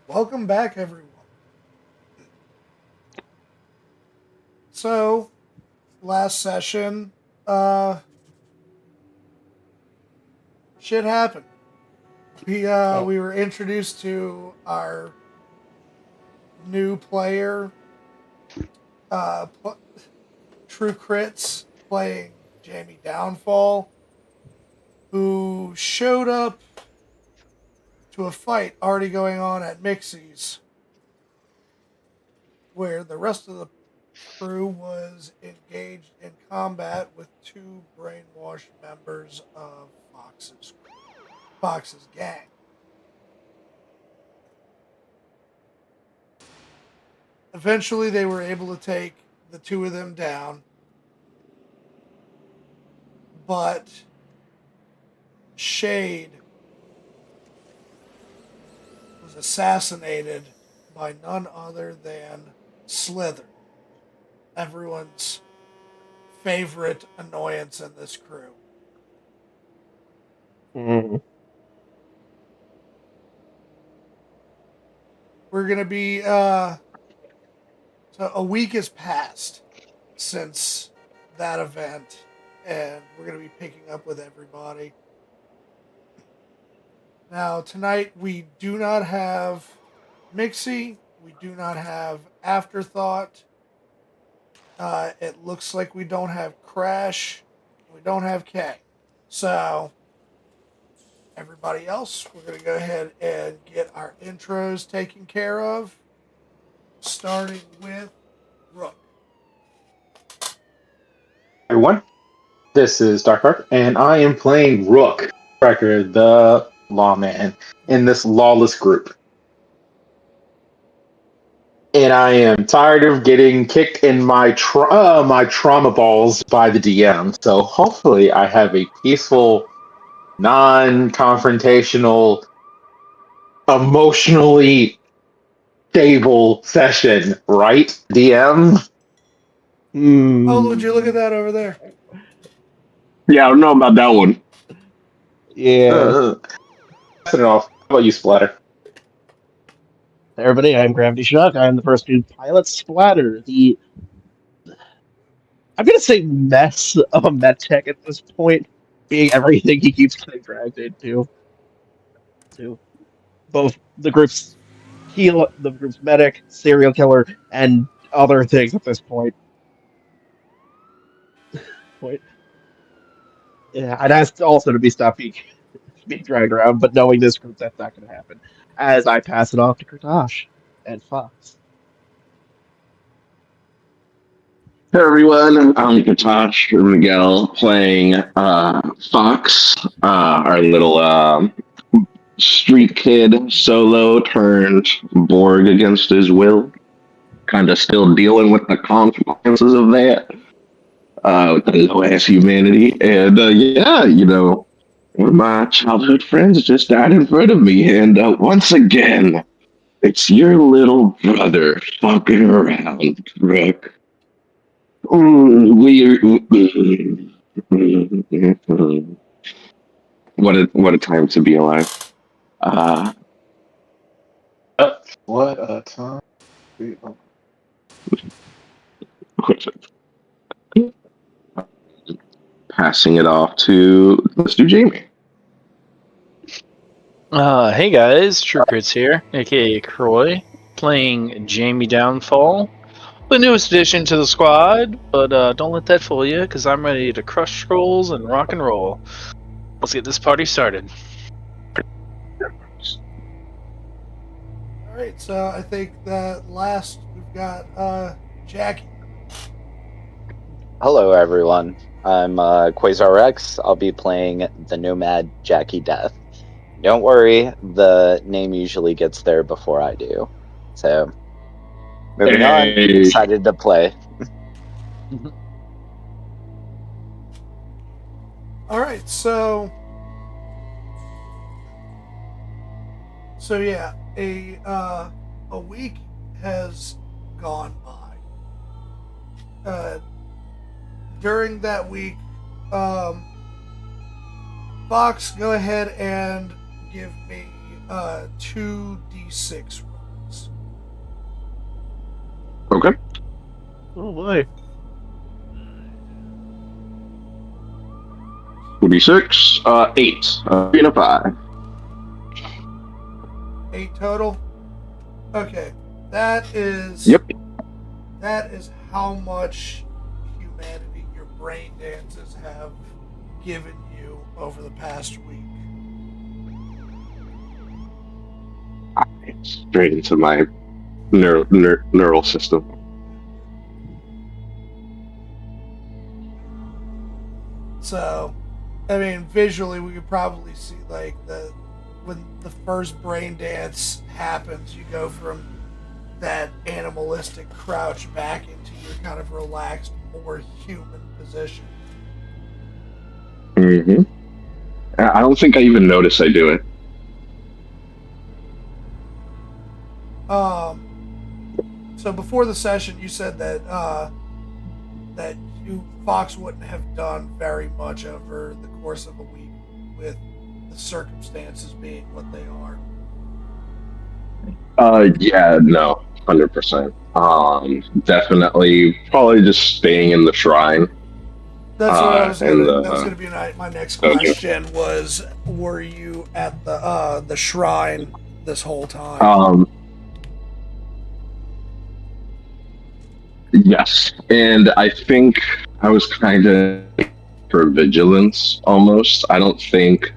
Welcome back, everyone. So, last session, shit happened. We were introduced to our new player, uh, pl- True Crits, playing Jamie Downfall, who showed up to a fight already going on at Mixie's, where the rest of the crew was engaged in combat with two brainwashed members of Fox's gang. Eventually, they were able to take the two of them down, but Shade was assassinated by none other than Slither, everyone's favorite annoyance in this crew. Mm. We're going to be, so a week has passed since that event, and we're going to be picking up with everybody. Now, tonight we do not have Mixie, we do not have Afterthought. It looks like we don't have Crash, we don't have K. So, everybody else, we're going to go ahead and get our intros taken care of, starting with Rook. Everyone, this is Dark and I am playing Rook, Cracker, the lawman, in this lawless group. And I am tired of getting kicked in my my trauma balls by the DM. So hopefully, I have a peaceful, non-confrontational, emotionally stable session, right, DM? Oh, would you look at that over there? Yeah, I don't know about that one. Yeah. Passing it off. How about you, Splatter? Hey everybody, I'm Gravity Shock. I'm the first new pilot Splatter, I'm gonna say mess of a med tech at this point, being everything he keeps getting dragged into. To both the group's the group's medic, serial killer, and other things at this point. Yeah, I'd ask also to be stopped being dragged around, but knowing this group, that's not gonna happen. As I pass it off to Kratosh and Fox. Hey everyone, I'm Katash Miguel playing Fox, our little street kid solo turned Borg against his will. Kind of still dealing with the consequences of that with the low ass humanity. And yeah, one of my childhood friends just died in front of me. And once again, it's your little brother fucking around, Rick. What a time to be alive. Uh, What a time. Passing it off to let's do Jamie. Hey guys, True Crits here, aka Croy, playing Jamie Downfall, the newest addition to the squad, but don't let that fool you, because I'm ready to crush scrolls and rock and roll. Let's get this party started. Alright, so I think that last we've got Jackie. Hello, everyone. I'm Quasar Rex. I'll be playing the Nomad Jackie Death. Don't worry, the name usually gets there before I do. So, moving on. Excited to play. Alright, so yeah, a week has gone by. During that week, Fox, go ahead and give me 2d6 rolls. Oh boy. 46, 8, 3 and a 5. 8 total. Okay, that is. Yep. That is how much humanity your brain dances have given you over the past week. Straight into my neural system. So, I mean, visually, we could probably see like when the first brain dance happens, you go from that animalistic crouch back into your kind of relaxed, more human position. Mm-hmm. I don't think I even notice I do it. So before the session, you said that that Fox wouldn't have done very much over the course of a week, with the circumstances being what they are. Yeah, no, 100%. Definitely, probably just staying in the shrine. That's what I was and gonna. That was gonna be my next question. Was, were you at the shrine this whole time? Yes, and I think I was kind of for vigilance almost. I don't think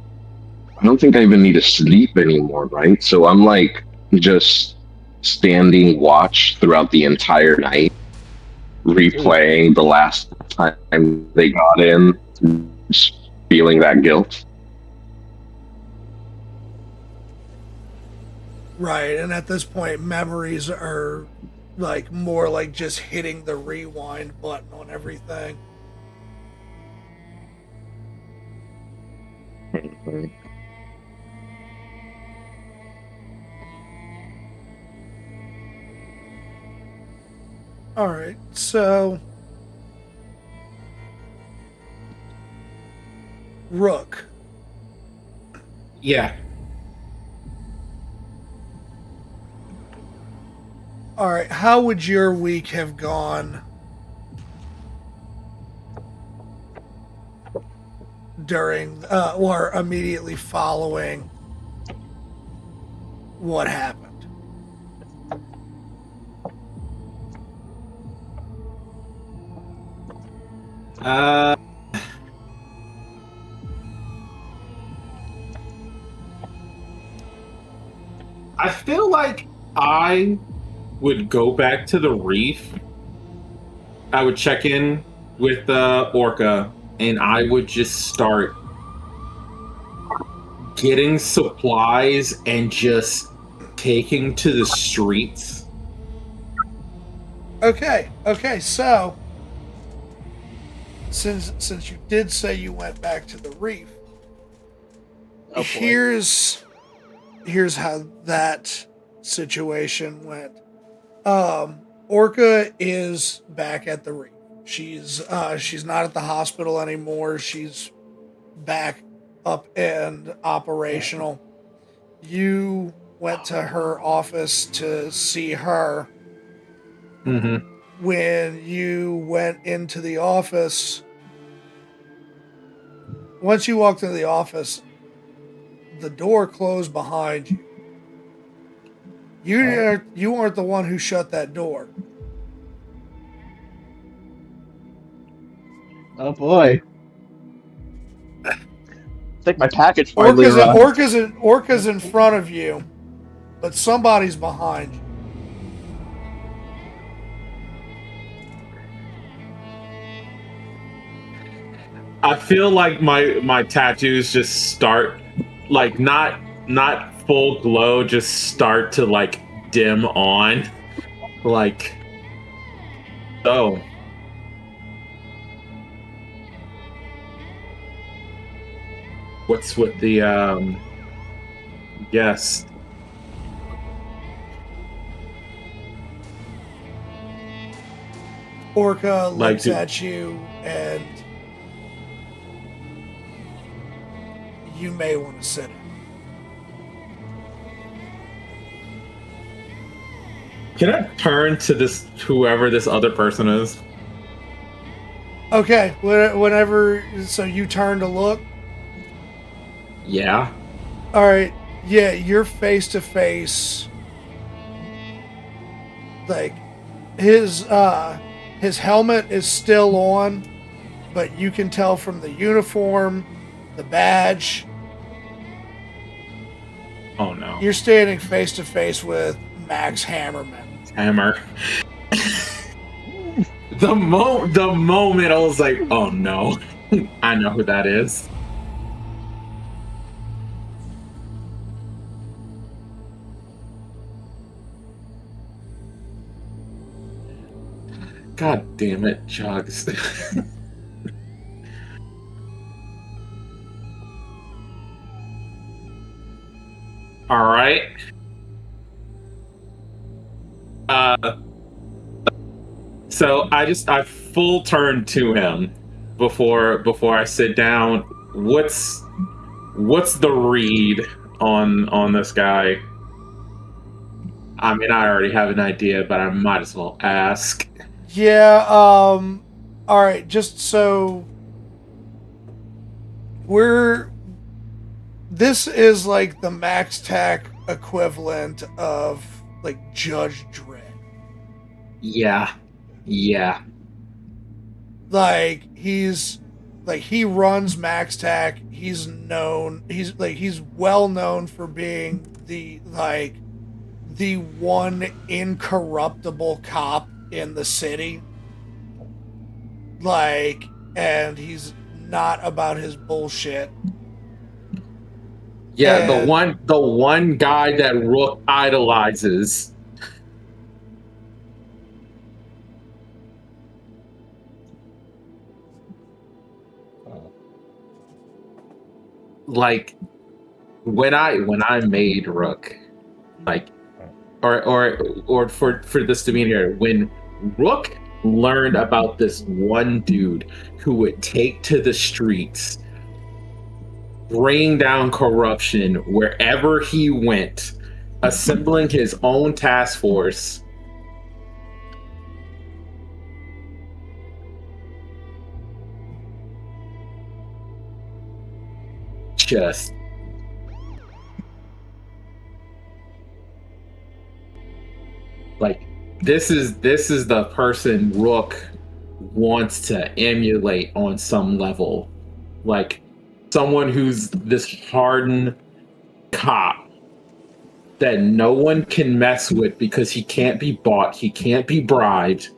I even need to sleep anymore, right? So I'm like just standing watch throughout the entire night, replaying the last time they got in, just feeling that guilt. Right, and at this point, memories are like more like just hitting the rewind button on everything. All right, so Rook. Yeah. All right, how would your week have gone during or immediately following what happened? I feel like I would go back to the reef. I would check in with Orca, and I would just start getting supplies and just taking to the streets. Okay, so since you did say you went back to the reef, here's how that situation went. Orca is back at the reef. She's not at the hospital anymore. She's back up and operational. You went to her office to see her. Mm-hmm. When you went into the office, once you walked into the office, the door closed behind you. You aren't the one who shut that door. Oh boy. I think my package finally arrived. Orca's in front of you, but somebody's behind you. I feel like my tattoos just start like not full glow, just start to like dim on, like so. What's with the guest? Orca looks at you, and you may want to sit. Can I turn to this whoever this other person is? Okay, whenever. So you turn to look. Yeah. All right. Yeah, you're face to face. Like his helmet is still on, but you can tell from the uniform, the badge. Oh no. You're standing face to face with Max Hammerman. Hammer. The moment I was like, oh no, I know who that is. God damn it, Chugs. All right. So I full turn to him before I sit down. What's the read on this guy? I mean, I already have an idea, but I might as well ask. Yeah, all right, just so this is like the Max Tac equivalent of like Judge Dredd. Yeah. Like he runs Max Tac. He's well known for being the one incorruptible cop in the city. Like, and he's not about his bullshit. Yeah, And the one guy that Rook idolizes. Like when I made Rook, like or for this to be here, when Rook learned about this one dude who would take to the streets, bring down corruption wherever he went, assembling his own task force. Just like this is the person Rook wants to emulate on some level, like someone who's this hardened cop that no one can mess with because he can't be bought, he can't be bribed.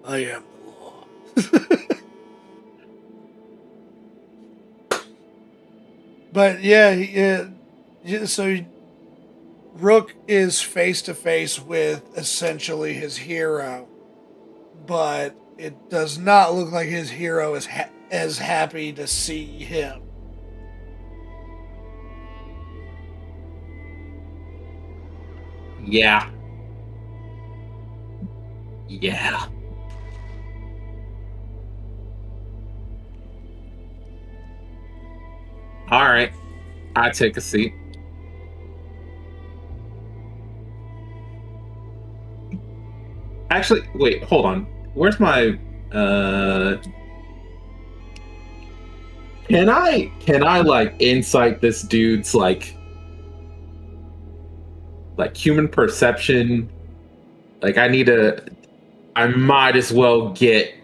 I am the law. But yeah, so Rook is face to face with essentially his hero, but it does not look like his hero is as happy to see him. Yeah. All right, I take a seat. Actually, wait, hold on. Where's my Can I like insight this dude's like human perception? Like I might as well get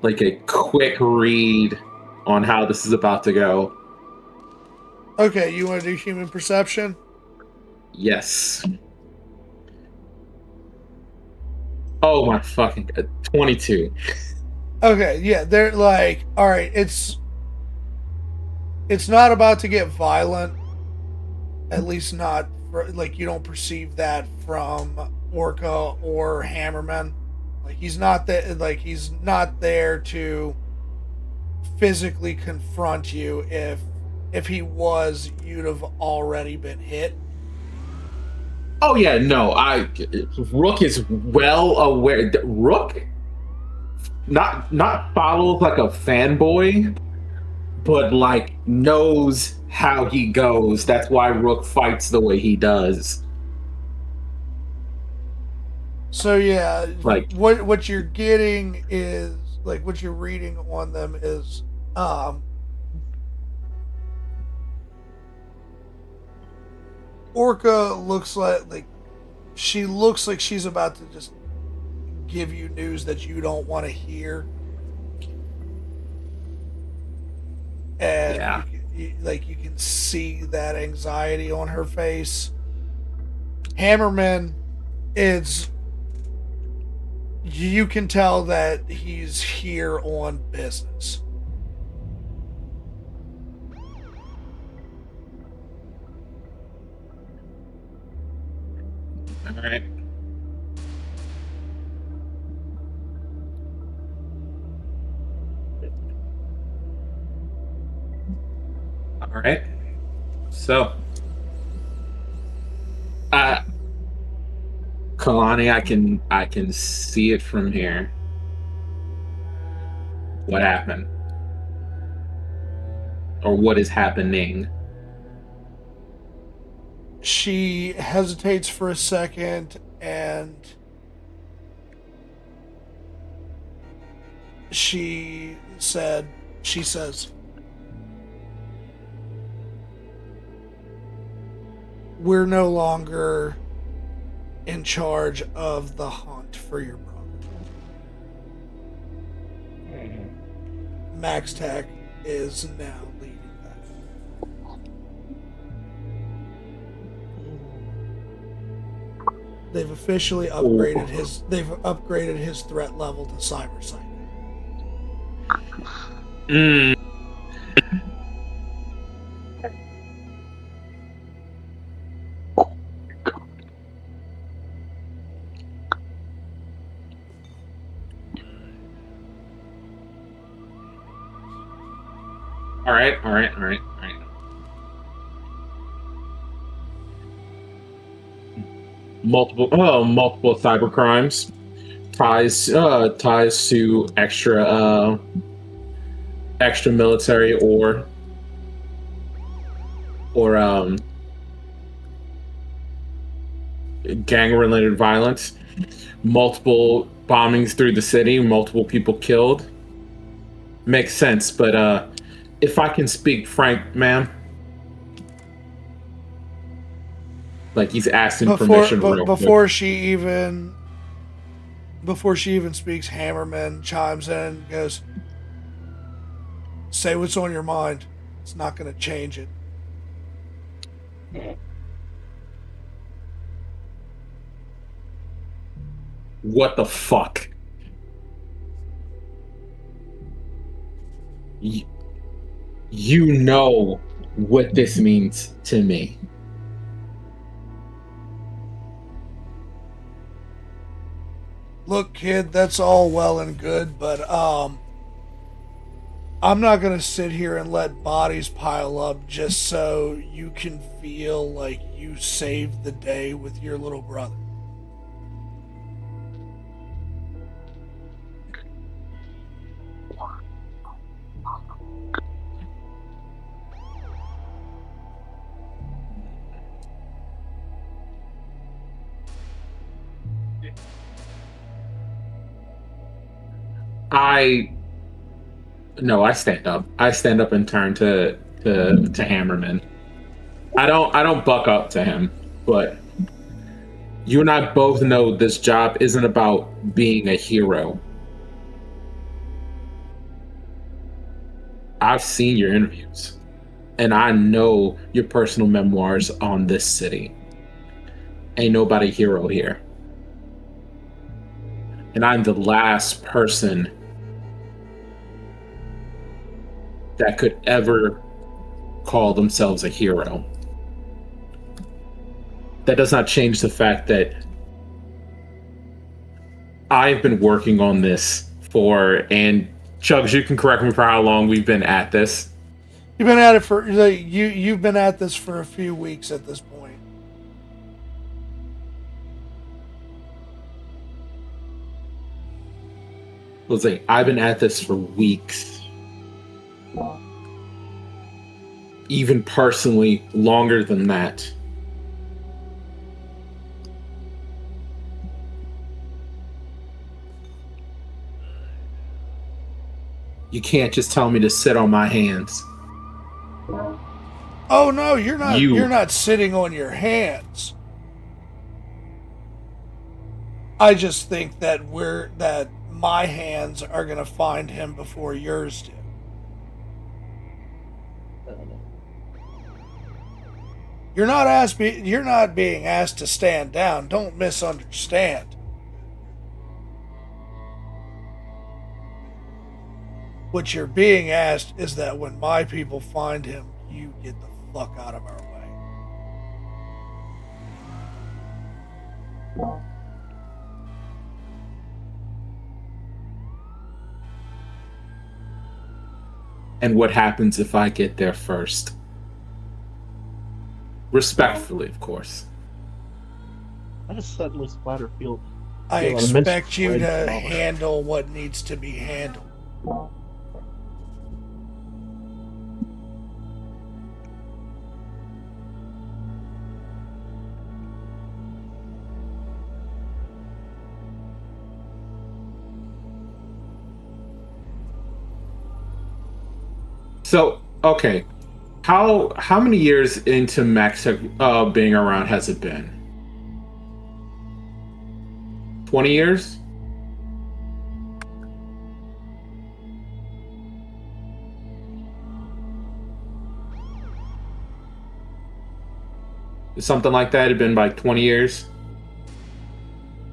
like a quick read on how this is about to go. Okay, you want to do human perception? Yes. Oh my fucking 22. Okay, yeah, they're like, all right, it's not about to get violent. At least not like you don't perceive that from Orca or Hammerman. Like he's not there to physically confront you. If he was, you'd have already been hit. Oh yeah, no, Rook is well aware. Rook not follows like a fanboy, but like knows how he goes. That's why Rook fights the way he does. So yeah, Like, what you're getting is like what you're reading on them is Orca looks like she looks like she's about to just give you news that you don't want to hear, and Yeah. you can see that anxiety on her face. Hammerman is, you can tell that he's here on business. all right. All right. So, Kalani, I can see it from here. What happened? Or what is happening? She hesitates for a second and she says, we're no longer in charge of the hunt for your brother. Max Tech is now leading that. They've officially upgraded his threat level to cyber psychic. All right. Multiple cyber crimes, ties to extra military or gang related violence, multiple bombings through the city, multiple people killed. Makes sense, but if I can speak frank, ma'am. Like, he's asking permission before she even speaks, Hammerman chimes in and goes, say what's on your mind. It's not going to change it. What the fuck? You know what this means to me. Look, kid, that's all well and good, but I'm not gonna sit here and let bodies pile up just so you can feel like you saved the day with your little brother. I stand up. I stand up and turn to Hammerman. I don't buck up to him, but you and I both know this job isn't about being a hero. I've seen your interviews, and I know your personal memoirs on this city. Ain't nobody hero here. And I'm the last person that could ever call themselves a hero. That does not change the fact that I've been working on this and Chugs, you can correct me for how long we've been at this. You've been at it for you've been at this for a few weeks at this point. Let's say I've been at this for weeks. Even personally, longer than that. You can't just tell me to sit on my hands. Oh no, you're not. You- You're not sitting on your hands. I just think that my hands are gonna find him before yours do. You're not being asked to stand down. Don't misunderstand. What you're being asked is that when my people find him, you get the fuck out of our way. And what happens if I get there first? Respectfully, of course. I just suddenly Splatterfield. I feel an immense expect you pride to and power. handle what needs to be handled. So, okay. How many years into Max Tech being around has it been? 20 years? Something like that. It'd been like 20 years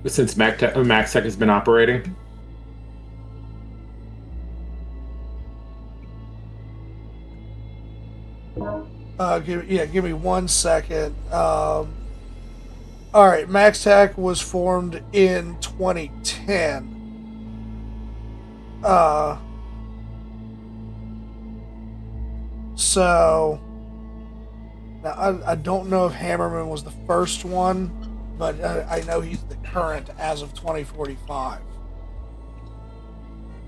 since Max Tech has been operating. Give me 1 second. All right, MaxTac was formed in 2010. So now I don't know if Hammerman was the first one, but I know he's the current as of 2045.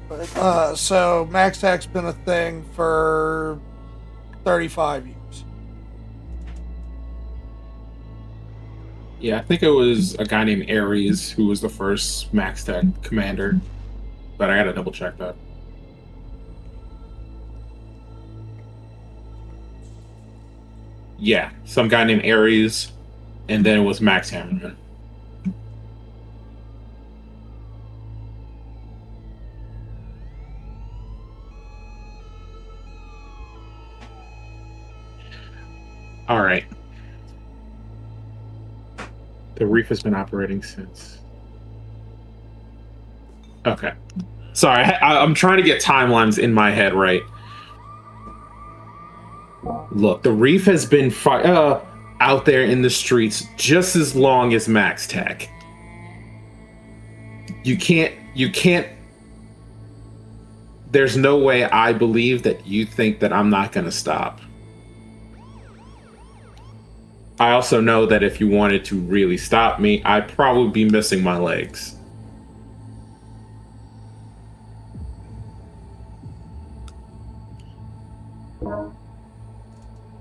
But, so MaxTac's been a thing for 35 years. Yeah, I think it was a guy named Ares who was the first Max Tech commander, but I gotta double check that. Yeah, some guy named Ares, and then it was Max Hammerman. All right. The reef has been operating since. Okay. Sorry, I'm trying to get timelines in my head right. Look, the reef has been out there in the streets just as long as Max Tech. You can't. There's no way I believe that you think that I'm not going to stop. I also know that if you wanted to really stop me, I'd probably be missing my legs.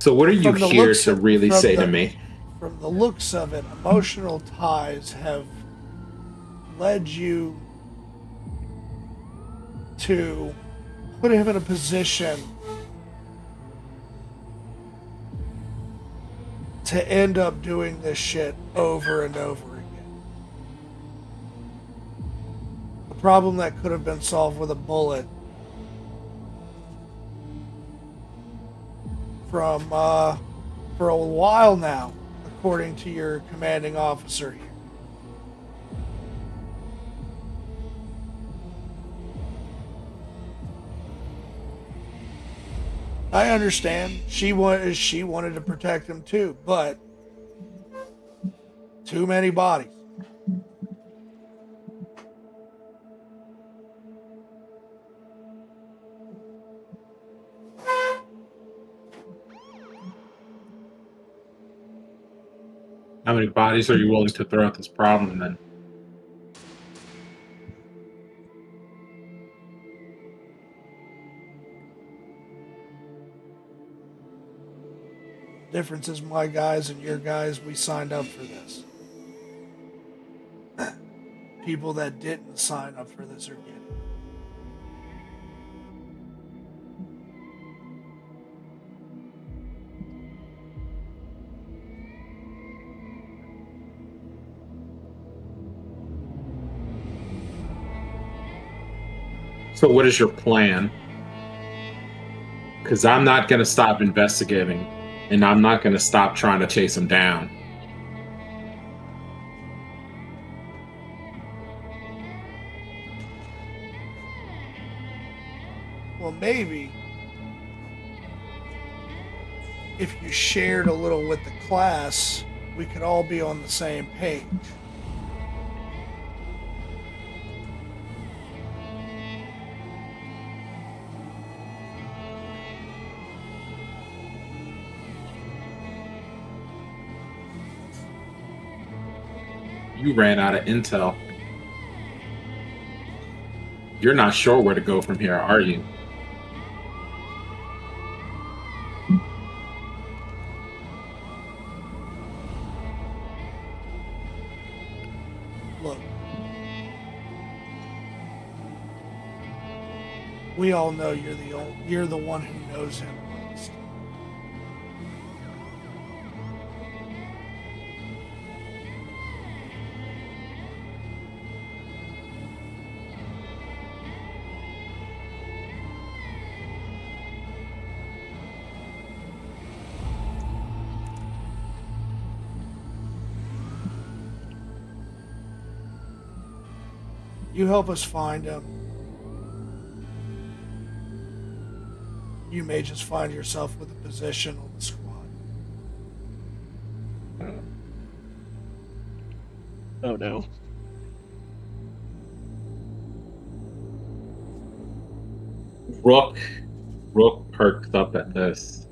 So what are you From the here looks to of- really from say the- to me? From the looks of it, emotional ties have led you to put him in a position to end up doing this shit over and over again. A problem that could have been solved with a bullet from for a while now, according to your commanding officer here. I understand she wanted to protect him too, but too many bodies. How many bodies are you willing to throw at this problem then? Difference is my guys and your guys, we signed up for this. People that didn't sign up for this are getting it. So what is your plan? Because I'm not going to stop investigating, and I'm not going to stop trying to chase him down. Well, maybe if you shared a little with the class, we could all be on the same page. You ran out of intel. You're not sure where to go from here, are you? Look, we all know you're the one who knows him most. You help us find him. You may just find yourself with a position on the squad. Oh no. Rook perked up at this.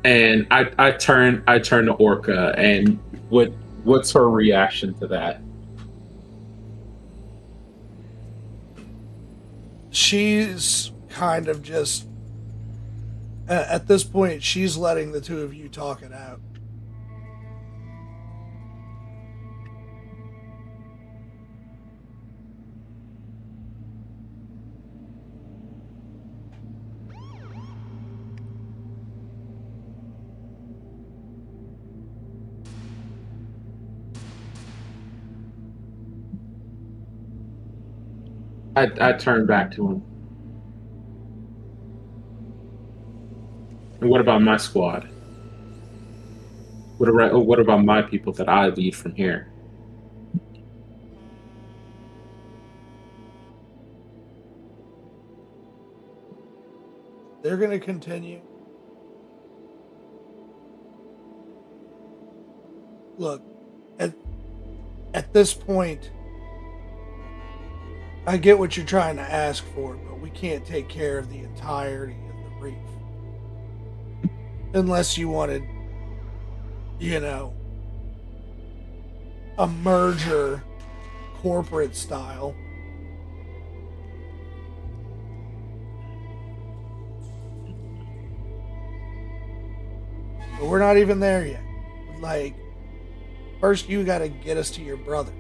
And I turn to Orca, and what's her reaction to that? She's kind of just at this point she's letting the two of you talk it out. I turn back to him. And what about my squad? What about my people that I lead from here? They're going to continue. Look, at this point, I get what you're trying to ask for, but we can't take care of the entirety of the reef. Unless you wanted, a merger corporate style. But we're not even there yet. Like, first you got to get us to your brother.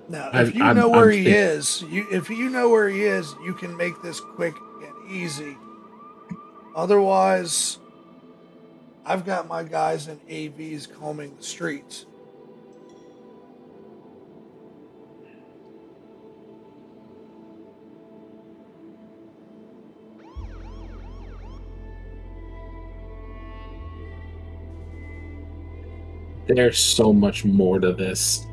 Now, if you know where he is, you can make this quick and easy. Otherwise, I've got my guys in AVs combing the streets. There's so much more to this.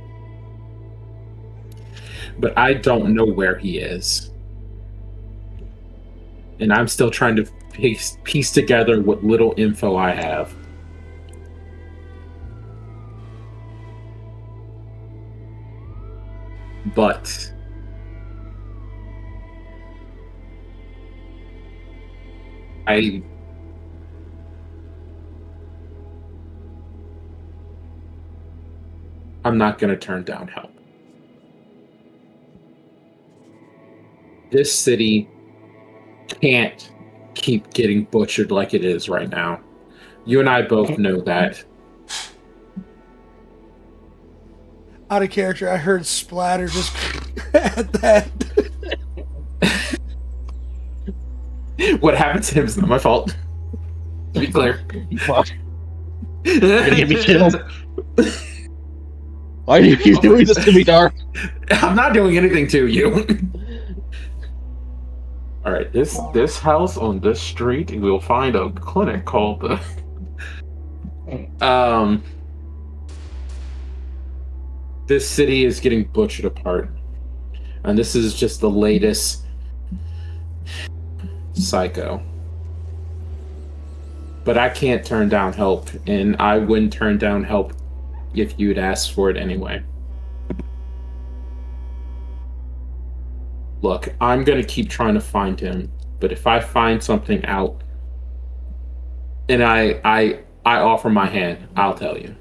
But I don't know where he is. And I'm still trying to piece together what little info I have. But I'm not going to turn down help. This city can't keep getting butchered like it is right now. You and I both know that. Out of character, I heard splatter just at that. What happened to him is not my fault. To be clear. Fuck. You're gonna get me killed. Why do you keep doing this to me, Dark? I'm not doing anything to you. All right, this house on this street, we'll find a clinic called the. This city is getting butchered apart, and this is just the latest psycho. But I can't turn down help, and I wouldn't turn down help if you'd asked for it anyway. Look, I'm gonna keep trying to find him, but if I find something out and I offer my hand, I'll tell you.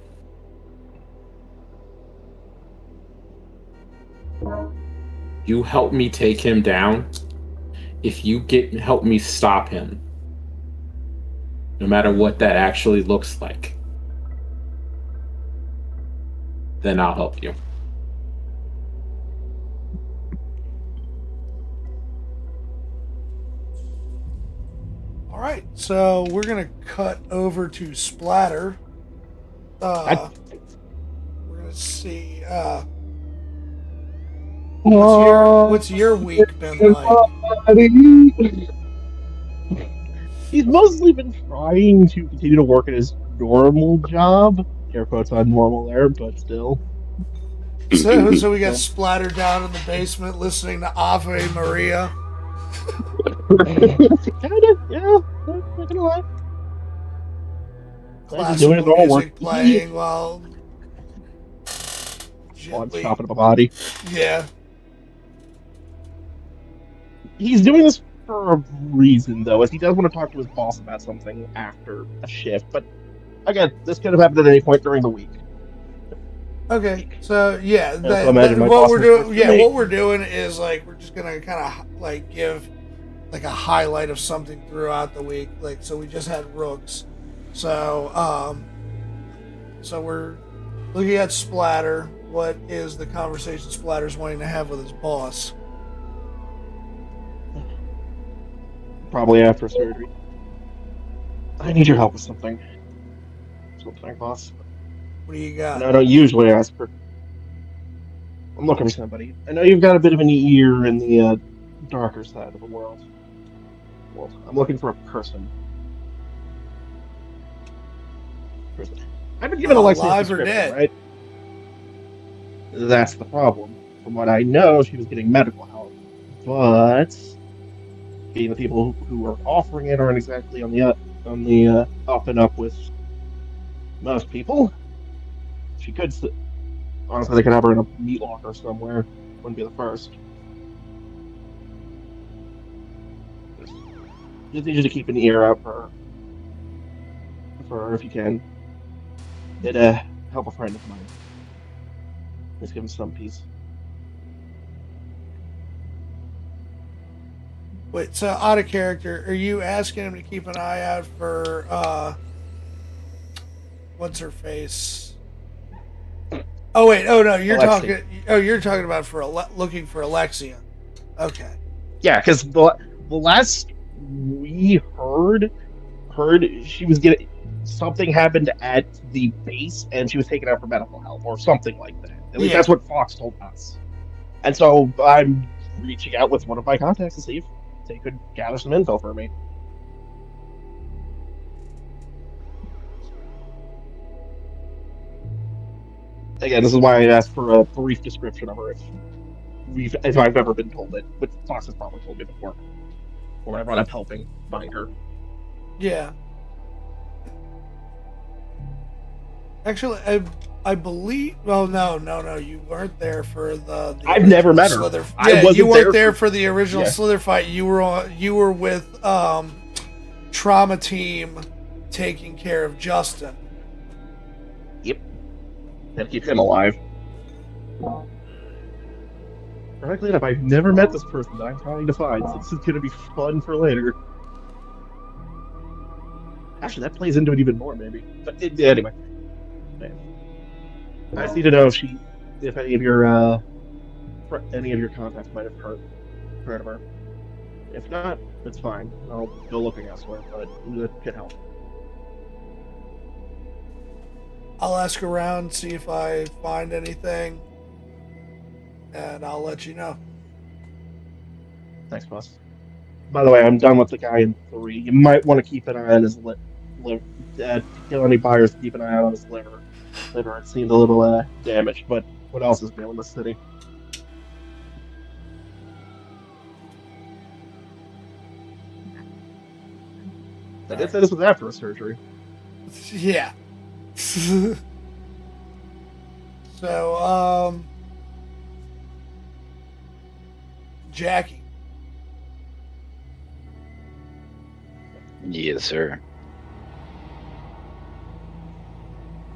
You help me take him down. If you help me stop him, no matter what that actually looks like, then I'll help you. All right, so we're gonna cut over to Splatter. We're gonna see. What's your week been like? He's mostly been trying to continue to work at his normal job. Air quotes on normal there, but still. So we got Splatter down in the basement listening to Ave Maria. Kinda, yeah. Not gonna lie. Classical doing his normal music work. playing while While I'm gently- chopping up a body. Yeah. He's doing this for a reason, though, as he does want to talk to his boss about something after a shift. But again, this could have happened at any point during the week. Okay, so yeah, so imagine my what boss we're was doing, with yeah, me. what we're doing is like we're just gonna kind of like give like a highlight of something throughout the week. Like, so we just had Rooks, so so we're looking at Splatter. What is the conversation Splatter's wanting to have with his boss? Probably after surgery. I need your help with something. Something, boss. What do you And got? I don't usually ask for. I'm looking for somebody. I know you've got a bit of an ear in the darker side of the world. Well, I'm looking for a person. I've been given Alexia's alive or description, dead? right? That's the problem. From what I know, she was getting medical help, but being the people who are offering it aren't exactly on the up and up with most people. She could, honestly, they could have her in a meat locker somewhere. Wouldn't be the first. Just need you to keep an ear out for her if you can. It'd help a friend of mine. Let's give him some peace. Wait, so out of character, are you asking him to keep an eye out for what's her face? Oh wait, oh no, you're Alexia. talking about for looking for Alexia. Okay. Yeah, because the last we heard she was getting something happened at the base and she was taken out for medical help or something like that. At least Yeah. that's what Fox told us. And so I'm reaching out with one of my contacts to see if they could gather some info for me. Again, this is why I asked for a brief description of her if I've ever been told it, but Fox has probably told me before. Or when I brought up helping find her. Yeah. Actually, I believe. Well, no, you weren't there for the I've never met her. Slither. I Yeah, wasn't you weren't there there for- for the original Yeah. Slither fight. You were with Trauma Team taking care of Justin. And keep him alive. Frankly enough, I've never met this person that I'm trying to find, so this is going to be fun for later. Actually, that plays into it even more, maybe. But anyway. I just need to know if she if any of your contacts might have heard of her. If not, it's fine. I'll go looking elsewhere, but it could help. I'll ask around, see if I find anything, and I'll let you know. Thanks, boss. By the way, I'm done with the guy in 3. You might want to keep an eye on his liver. To kill any buyers, keep an eye out on his liver. It seemed a little damaged, but what else is new in the city? I did say this was after a surgery. Yeah. So, Jackie. Yes, sir.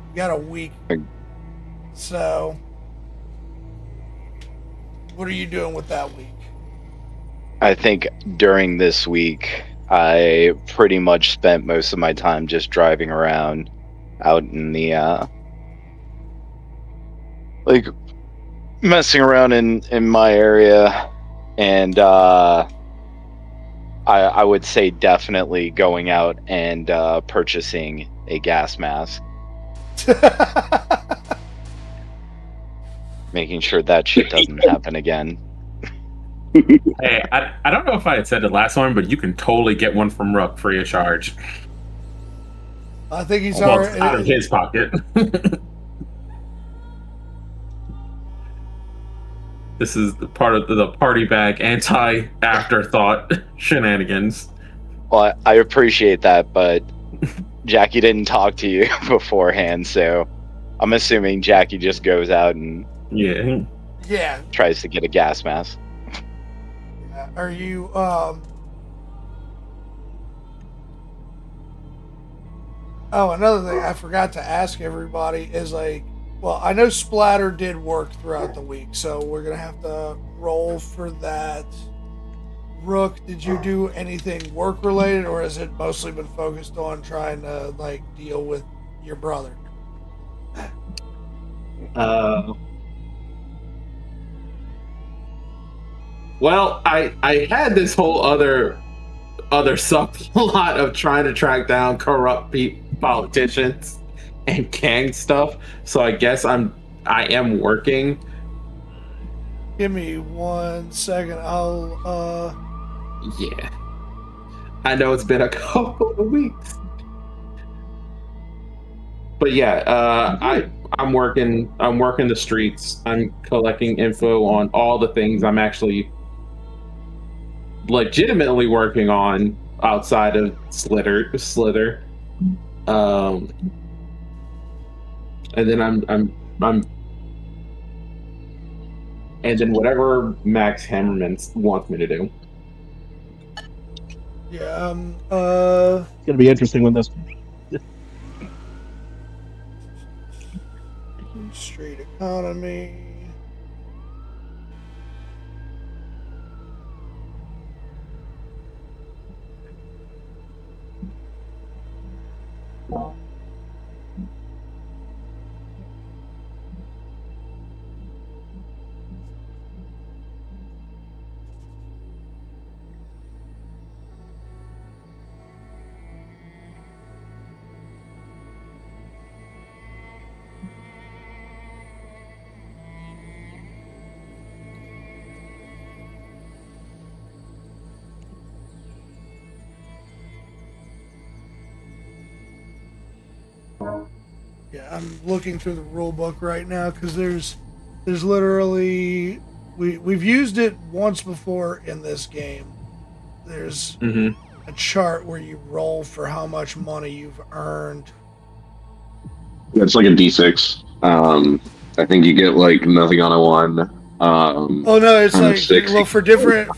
You got a week. So, what are you doing with that week? I think during this week, I pretty much spent most of my time just driving around out in the, like, messing around in my area. And I would say definitely going out and purchasing a gas mask. Making sure that shit doesn't happen again. Hey, I don't know if I had said the last one, but you can totally get one from Rook free of charge. I think he's Well, already it's out of his pocket. This is the part of the party bag anti-afterthought shenanigans. Well, I appreciate that, but Jackie didn't talk to you beforehand, so I'm assuming Jackie just goes out and Yeah. tries to get a gas mask. Are you Oh, another thing I forgot to ask everybody is like, well, I know Splatter did work throughout the week, so we're gonna have to roll for that. Rook, did you do anything work related, or has it mostly been focused on trying to like deal with your brother? Well, I had this whole other subplot of trying to track down corrupt politicians and gang stuff. So I guess I am working. Give me 1 second. I'll Yeah. I know it's been a couple of weeks. But yeah, I'm working the streets. I'm collecting info on all the things I'm actually legitimately working on outside of Slither. And then I'm and then whatever Max Hammerman wants me to do. yeah, It's gonna be interesting when this. street economy. Yeah, I'm looking through the rule book right now because there's literally we've used it once before in this game. There's a chart where you roll for how much money you've earned. It's like a D6. I think you get like nothing on a 1. Oh no, it's on a like 6. well for different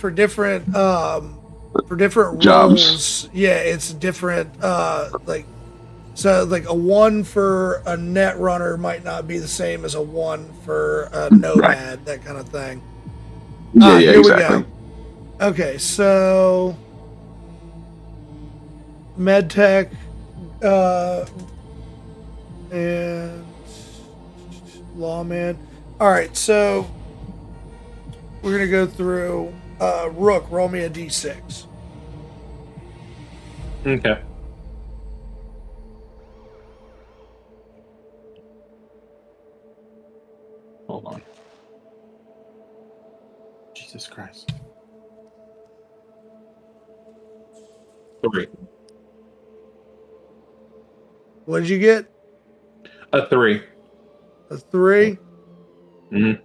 Jobs. roles. Yeah, it's different. Like so, like a 1 for a net runner might not be the same as a 1 for a nomad, that kind of thing. Yeah, Here exactly. we go. Okay, so medtech and lawman. All right, so we're gonna go through. Rook, roll me a d6. Okay. Hold on. Jesus Christ. 3. What did you get? A 3. A 3. Mhm.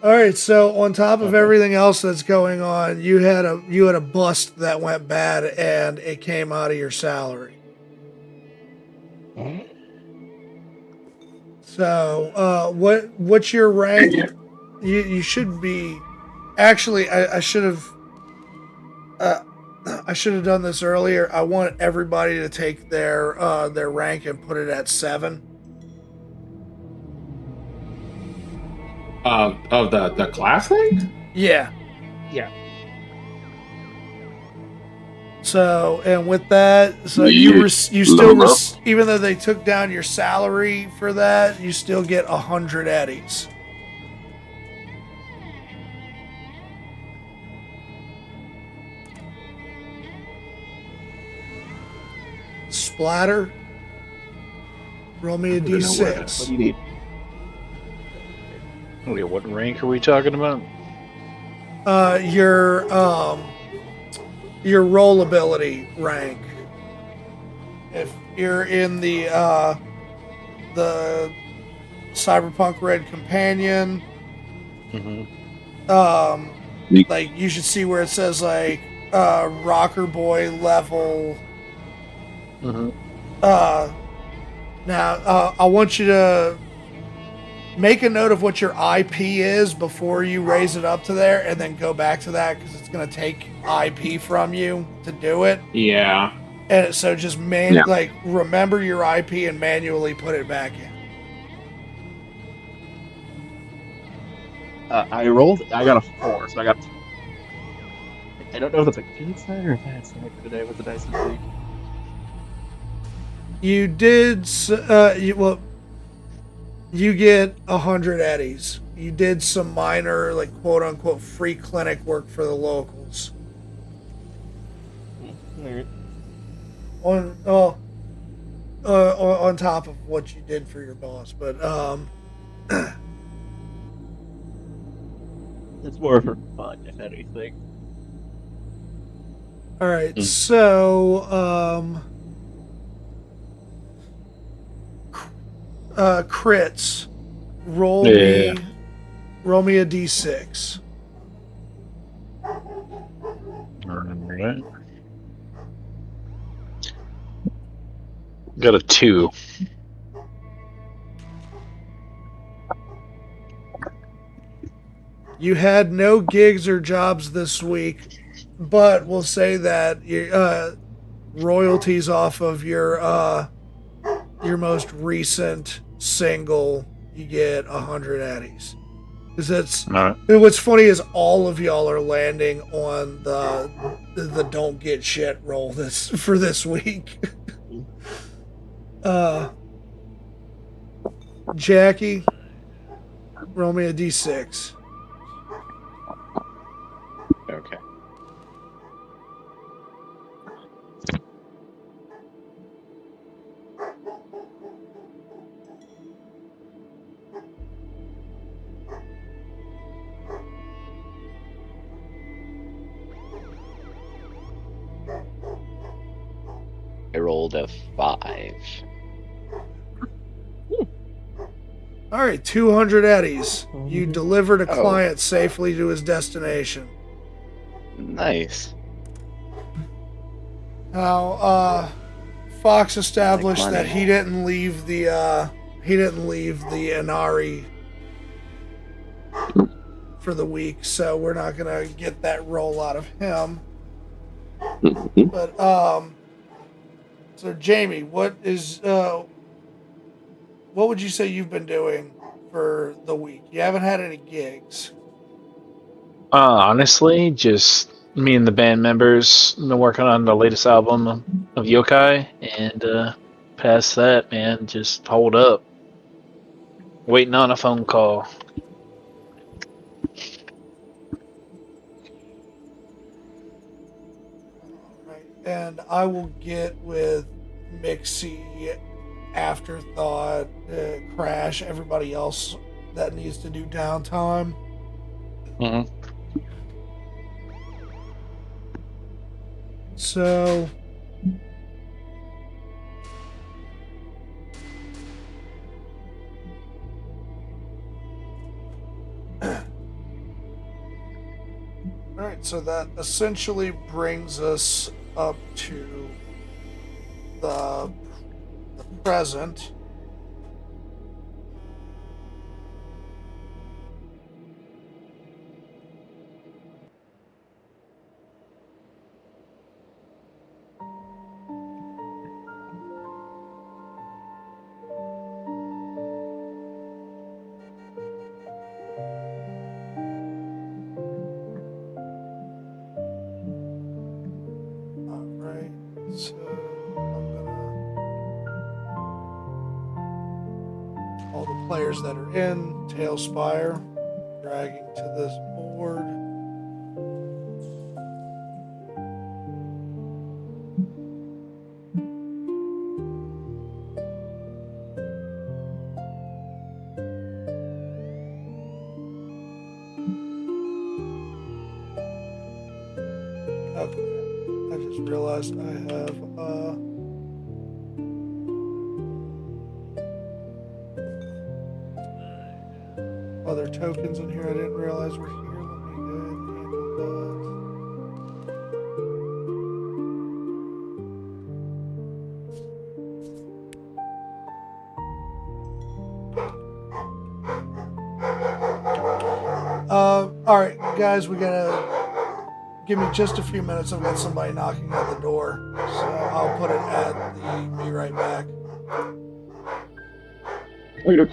All right, so on top of everything else that's going on, you had a bust that went bad, and it came out of your salary. So, what's your rank? You should be. Actually, I should have. I should have done this earlier. I want everybody to take their rank and put it at 7. Of the class thing? Yeah. Yeah. So, and with that, so you still even though they took down your salary for that, you still get 100 eddies. Splatter. Roll me a What d6. do you need? Wait, what rank are we talking about? Your roll ability rank. If you're in the Cyberpunk Red Companion, like you should see where it says like Rocker Boy level. Now I want you to make a note of what your IP is before you raise it up to there, and then go back to that because it's going to take IP from you to do it. Yeah. And so just like remember your IP and manually put it back in. I rolled. I got a 4, so I got. I don't know if that's a good sign or a bad sign for today with the dice this week. You did. You get 100 eddies. You did some minor, like quote unquote, free clinic work for the locals. Alright. On top of what you did for your boss, but It's more for fun, if anything. all right. So crits. Roll me a d6. Alright. Got a 2. You had no gigs or jobs this week, but we'll say that your royalties off of your most recent single, you get 100 eddies. Because that's what's funny is all of y'all are landing on the don't get shit roll for this week. Jackie, roll me a d6. Okay. I rolled a 5. All right, 200 eddies. You delivered a client safely to his destination. Nice. Now, Fox established that he didn't leave the Inari for the week, so we're not gonna get that roll out of him. But so Jamie, what would you say you've been doing for the week? You haven't had any gigs. Honestly, just me and the band members been working on the latest album of Yokai, and past that, man, just hold up. Waiting on a phone call. Right. And I will get with Mixie, Afterthought, Crash, everybody else that needs to do downtime. Mhm. So all right, so that essentially brings us up to the present. All right, so I'm gonna all the players that are in Tailspire dragging to this board. Okay, I just realized I have other tokens in here I didn't realize were here. Let me go ahead and handle that. All right, guys, we gotta give me just a few minutes. I've got somebody knocking at the door, so I'll put it at the be right back. Later.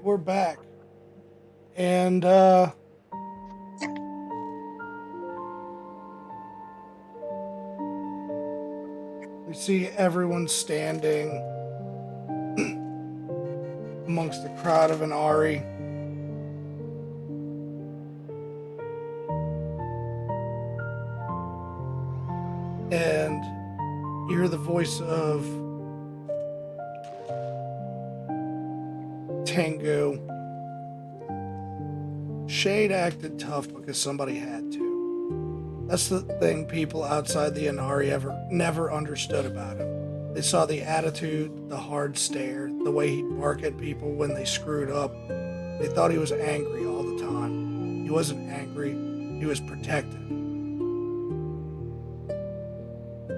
we're back. And we see everyone standing amongst the crowd of Inari. And you hear the voice of Tengu. Shade acted tough because somebody had to. That's the thing people outside the Inari never understood about him. They saw the attitude, the hard stare, the way he'd bark at people when they screwed up. They thought he was angry all the time. He wasn't angry, he was protective.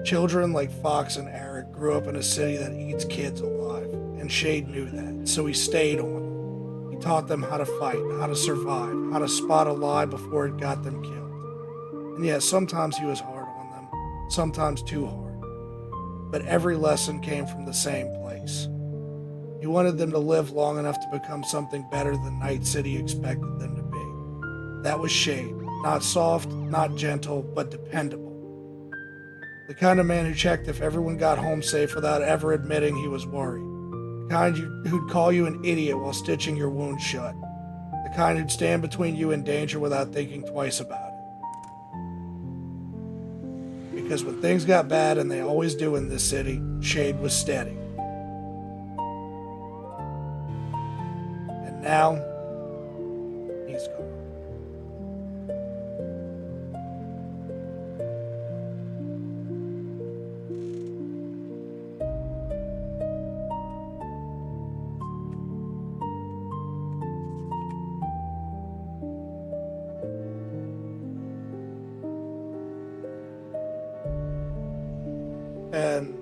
Children like Fox and Eric grew up in a city that eats kids alive, and Shade knew that, so he stayed on them. He taught them how to fight, how to survive, how to spot a lie before it got them killed. And yeah, sometimes he was hard on them, sometimes too hard. But every lesson came from the same place. He wanted them to live long enough to become something better than Night City expected them to be. That was Shade. Not soft, not gentle, but dependable. The kind of man who checked if everyone got home safe without ever admitting he was worried. The kind who'd call you an idiot while stitching your wound shut. The kind who'd stand between you and danger without thinking twice about it. Because when things got bad, and they always do in this city, Shade was steady. And now, he's gone. And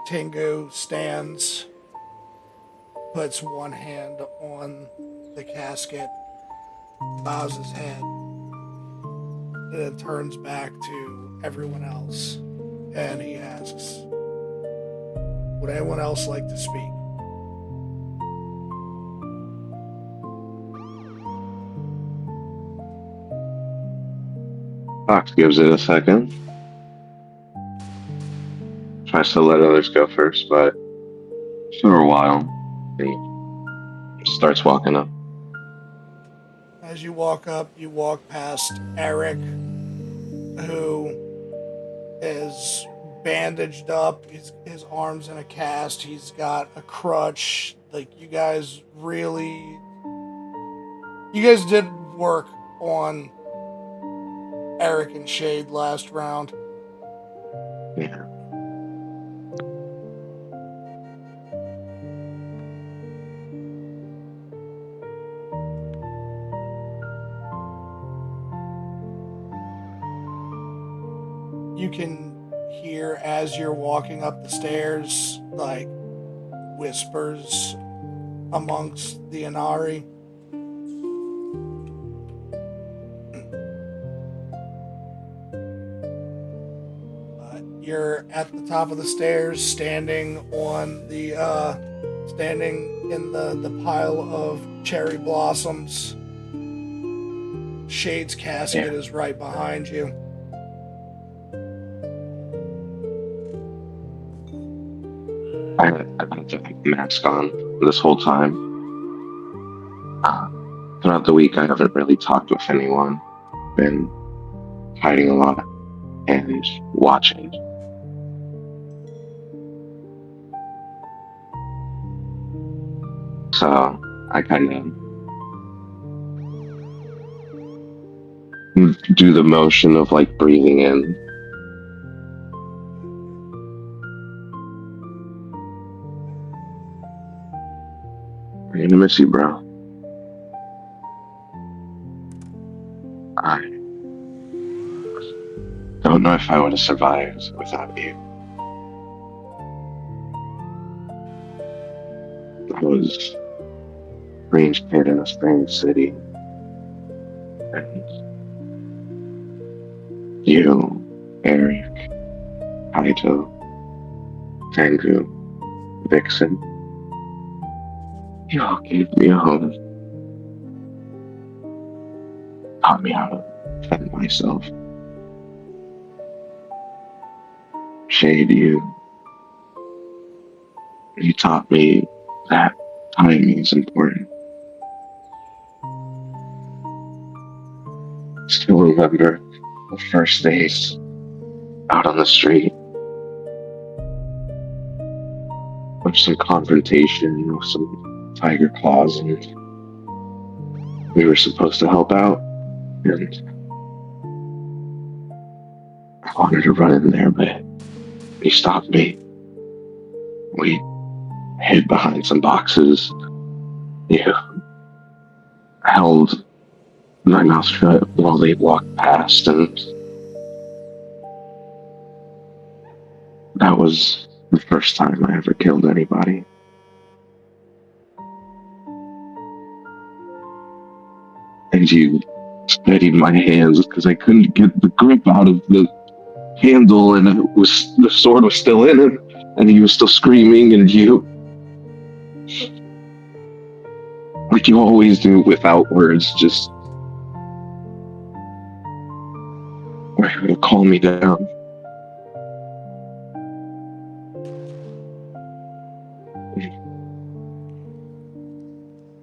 Tengu stands, puts one hand on the casket, bows his head, and then turns back to everyone else, and he asks, would anyone else like to speak? Fox gives it a second. Tries to let others go first, but for a while, he starts walking up. As you walk up, you walk past Eric, who is bandaged up. His arm's in a cast. He's got a crutch. Like, you guys did work on Eric and Shade last round. Yeah. You can hear, as you're walking up the stairs, like whispers amongst the Inari. You're at the top of the stairs, standing in the pile of cherry blossoms. Shade's casket is right behind you. I've had the mask on this whole time. Throughout the week, I haven't really talked with anyone. Been hiding a lot and watching. So I kind of do the motion of like breathing in. I'm gonna miss you, bro. I don't know if I would have survived without you. I was a strange kid in a strange city. And you, Eric, Kaito, Tengu, Vixen, Y'all gave me a home. Taught me how to defend myself. Shade, you taught me that timing is important. Still remember the first days out on the street with some confrontation with some tiger claws, and we were supposed to help out, and I wanted to run in there, but he stopped me. We hid behind some boxes. You held my mouth shut while they walked past, and that was the first time I ever killed anybody. And you steadied my hands because I couldn't get the grip out of the handle, and the sword was still in him, and he was still screaming, and you, like you always do without words, just were able to calm me down.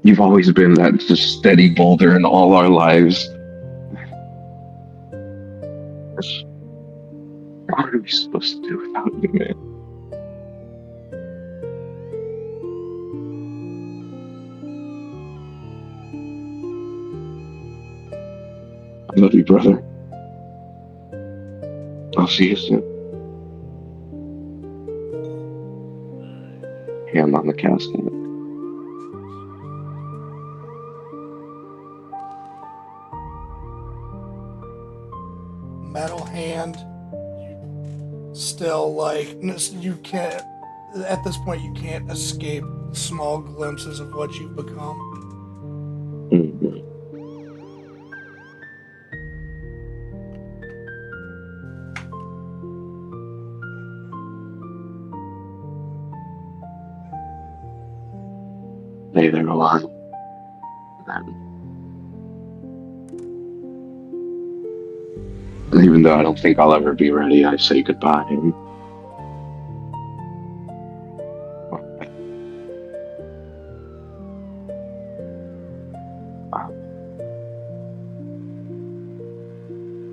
You've always been that just steady boulder in all our lives. What are we supposed to do without you, man? I love you, brother. I'll see you soon. Hand on the casket. Metal hand. You still you can't. At this point, you can't escape small glimpses of what you've become. Mm-hmm. Neither will I. And even though I don't think I'll ever be ready, I say goodbye. And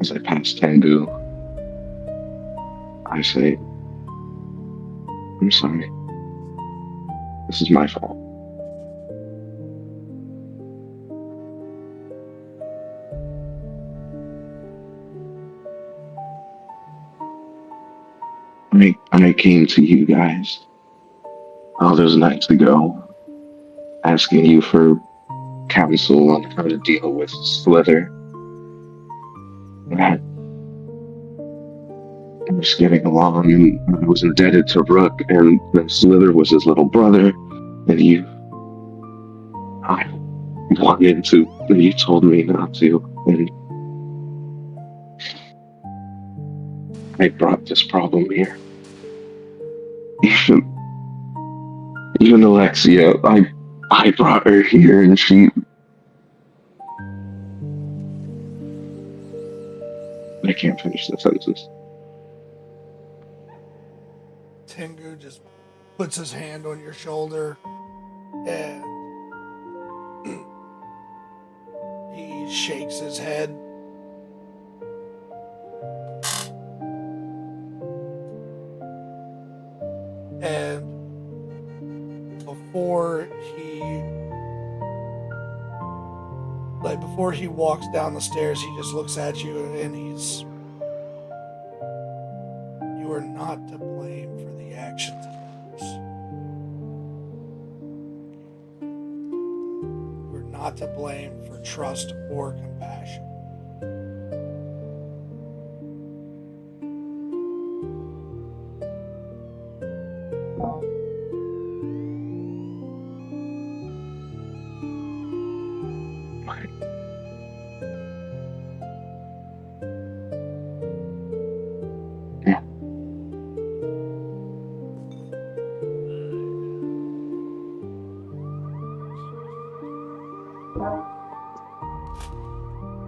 as I pass Tengu, I say, I'm sorry. This is my fault. I came to you guys all those nights ago, asking you for counsel on how to deal with Slither. I was getting along, and I was indebted to Rook, and then Slither was his little brother, and I wanted to, and you told me not to, and I brought this problem here. Even Alexia, I brought her here, and I can't finish the sentence. Tengu just puts his hand on your shoulder and he shakes his head. And before he walks down the stairs, he just looks at you and you are not to blame for the actions of others. You are not to blame for trust or compassion.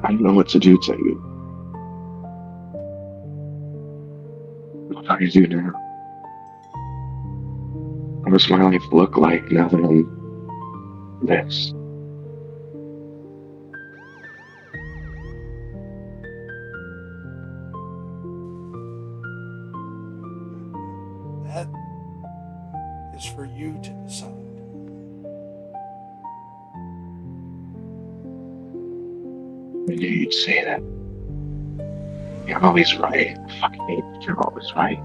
I don't know what to do, Tengu. What do I do now? What does my life look like now that I'm this? That is for you to decide. I knew you'd say that. You're always right. I fucking hate that you're always right.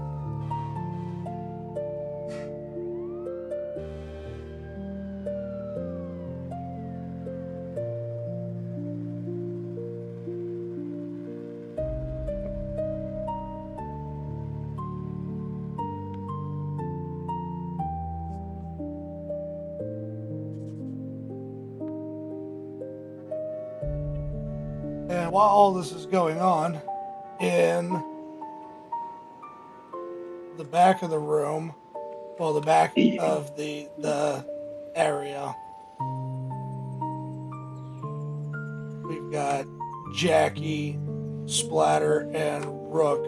And while all this is going on, in the back of the room, well, the back of the area, we've got Jackie, Splatter, and Rook.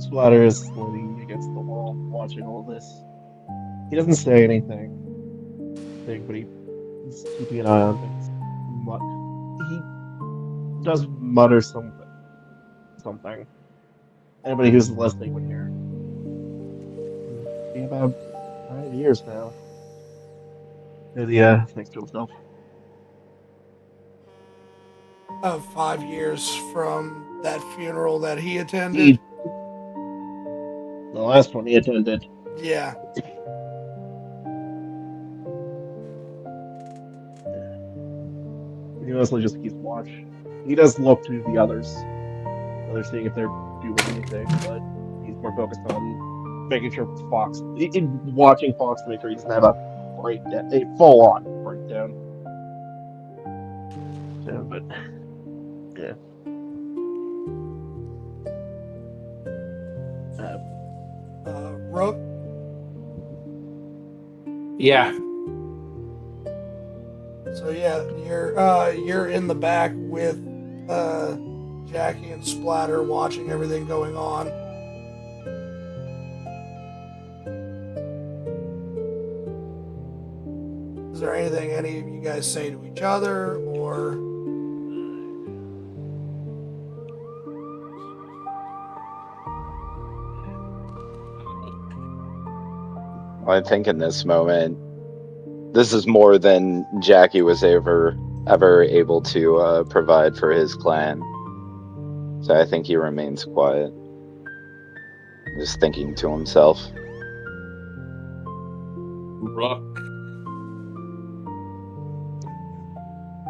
Splatter is leaning against the wall, watching all this. He doesn't say anything, but he's keeping an eye on things. He does mutter something. Anybody who's listening would hear. It's been about 5 years now. Yeah, thanks to himself. Of 5 years from that funeral that he attended. The last one he attended. Yeah. He mostly just keeps watch. He does look to the others. They're seeing if they're doing anything, but he's more focused on making sure Fox, watching Fox to make sure he doesn't have a breakdown, a full-on breakdown. So, but yeah. Rook? Yeah. So yeah, you're in the back with Jackie and Splatter watching everything going on. Is there anything any of you guys say to each other, or I think in this moment, this is more than Jackie was ever able to provide for his clan. So I think he remains quiet, just thinking to himself.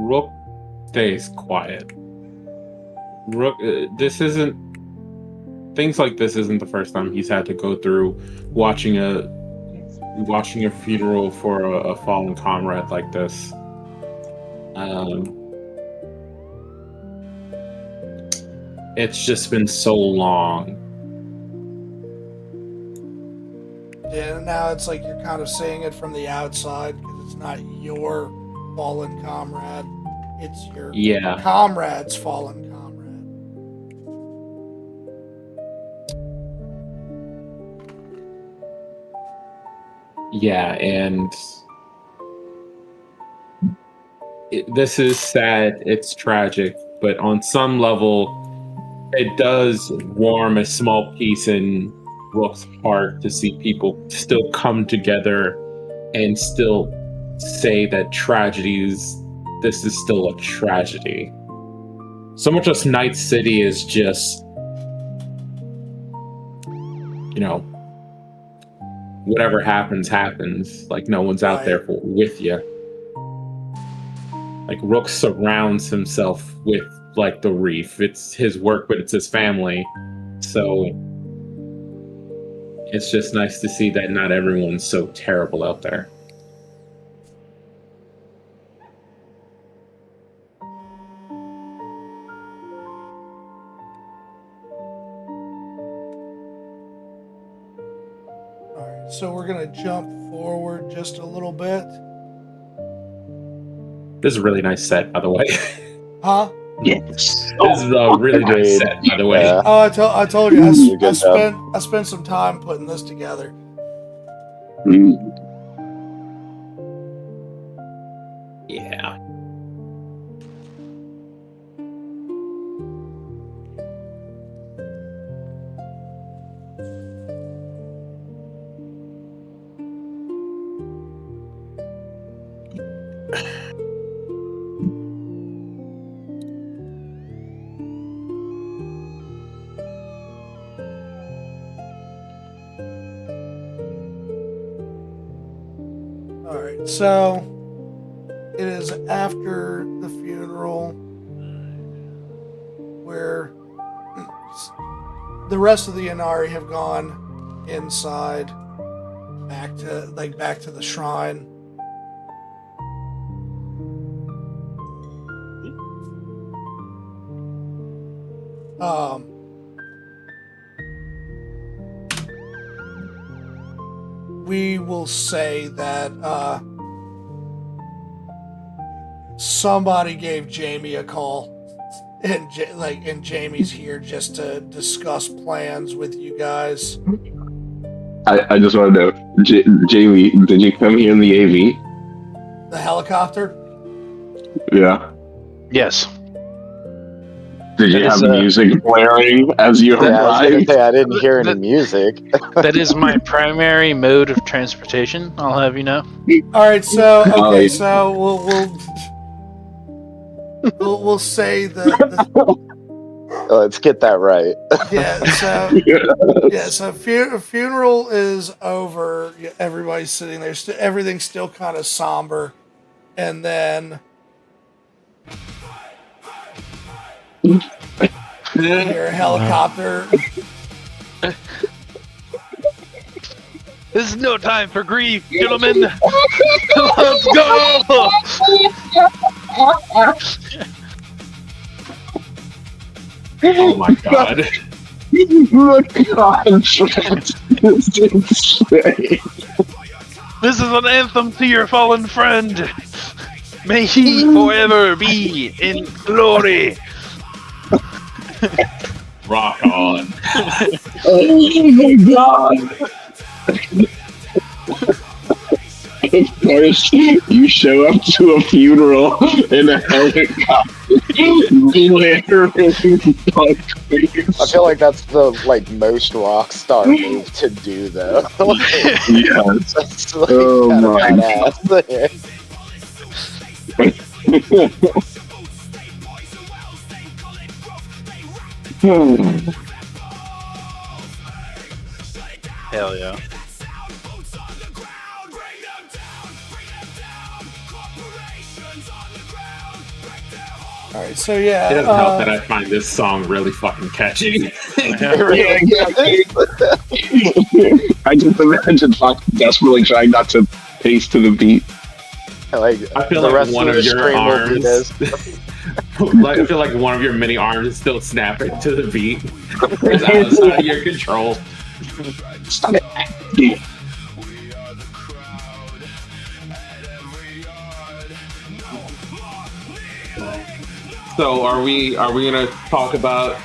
Rook stays quiet. Rook, things like this isn't the first time he's had to go through watching a funeral for a fallen comrade like this. It's just been so long. yeah, now it's like you're kind of seeing it from the outside because it's not your fallen comrade, it's your comrade's fallen comrade. Yeah, and this is sad, it's tragic, but on some level, it does warm a small piece in Rook's heart to see people still come together and still say that this is still a tragedy. So much of Night City is just, whatever happens, like no one's out there with you. Like Rook surrounds himself with like the reef. It's his work, but it's his family. So it's just nice to see that not everyone's so terrible out there. so we're gonna jump forward just a little bit. This is a really nice set, by the way. Huh? Yes. This is a really nice set, by the way. Yeah. Oh, I told you. You did a good job. I spent some time putting this together. Mm. Yeah. All right, so it is after the funeral where the rest of the Inari have gone inside, back to the shrine. We will say that somebody gave Jamie a call, and Jamie's here just to discuss plans with you guys. I just want to know, Jamie, did you come here in the AV? The helicopter. Yeah. Yes. Did you That have is, music blaring as you Yeah, I was gonna arrived? say I didn't hear any That- music. That is my primary mode of transportation, I'll have you know. All right, so Oh, okay, yeah. so we'll say that Let's get that right. so funeral is over. Everybody's sitting there. Everything's still kind of somber, and then you hear a helicopter. This is no time for grief, gentlemen. Let's go. Oh my god. The contrast is insane. This is an anthem to your fallen friend. May he forever be in glory. Rock on. Oh my god! Of course, you show up to a funeral in a helicopter. I feel like that's the most rock star move to do, though. Yes. That's like Oh kind of my badass. Hell yeah. All right, so yeah, It doesn't help that I find this song really fucking catchy. I just imagine Fox desperately trying not to pace to the beat. Like, I feel the like rest one of of the your stream will do arms. this. I feel like one of your mini arms is still snapping to the beat. It's outside of your control. Stop it. So are we gonna talk about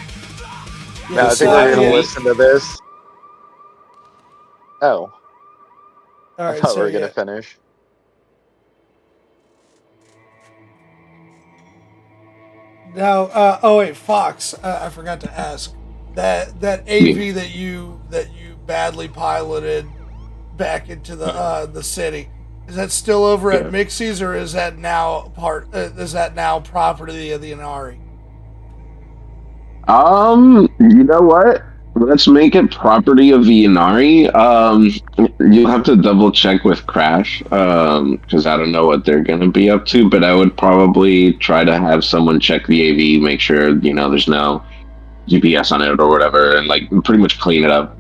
No, I think we're gonna listen to this. Oh, All I right, thought so we were gonna yeah. finish. Now, oh wait, Fox, I forgot to ask that AV that you badly piloted back into the city. Is that still over at Mixie's, or is that now property of the Inari? You know what? Let's make it property of the Inari. You'll have to double check with Crash, because I don't know what they're gonna be up to, but I would probably try to have someone check the AV, make sure, there's no GPS on it or whatever, and like pretty much clean it up.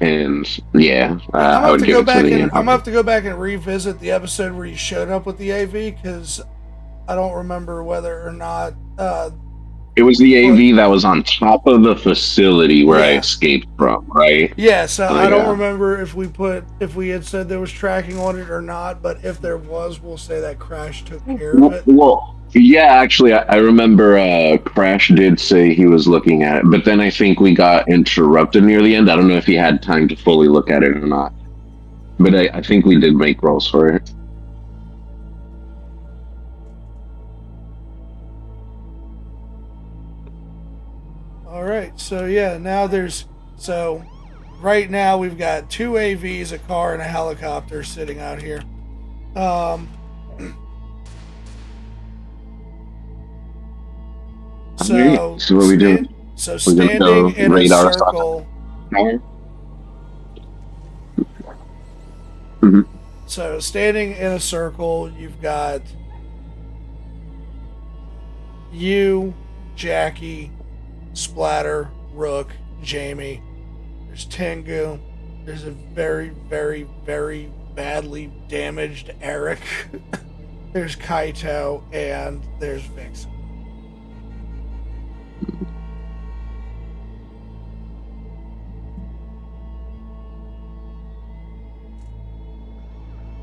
And yeah, I would give it to the I'm gonna have to go back and revisit the episode where you showed up with the AV, because I don't remember whether or not It was the AV that was on top of the facility where I Yeah. escaped from, right? Yeah, so Oh, I don't yeah. remember if we had said there was tracking on it or not, but if there was, we'll say that Crash took care of it. Well, yeah, actually, I remember Crash did say he was looking at it, but then I think we got interrupted near the end. I don't know if he had time to fully look at it or not. But I think we did make rolls for it. All right, so yeah, right now we've got 2 AVs, a car, and a helicopter sitting out here. So, So what we do? So We're gonna go standing in a raid our circle. Mhm. So standing in a circle, you've got you, Jackie, Splatter, Rook, Jamie. There's Tengu. There's a very, very, very badly damaged Eric. There's Kaito, and there's Vixen.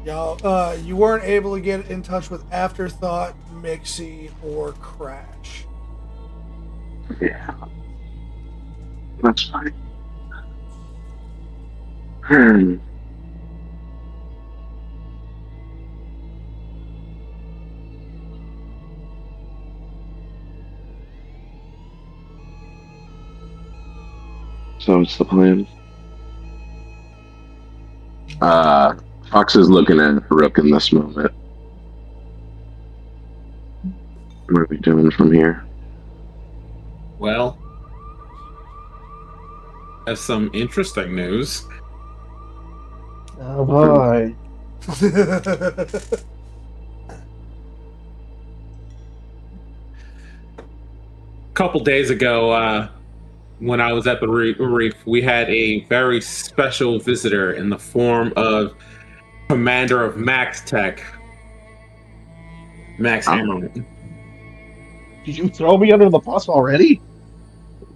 Y'all, you weren't able to get in touch with Afterthought, Mixie, or Crash. Yeah. That's fine. So what's the plan? Fox is looking at Rook in this moment. What are we doing from here? Well, have some interesting news. Oh boy. A couple days ago, when I was at the reef, we had a very special visitor in the form of Commander of Max Tech, Max Hammerman. Did you throw me under the bus already?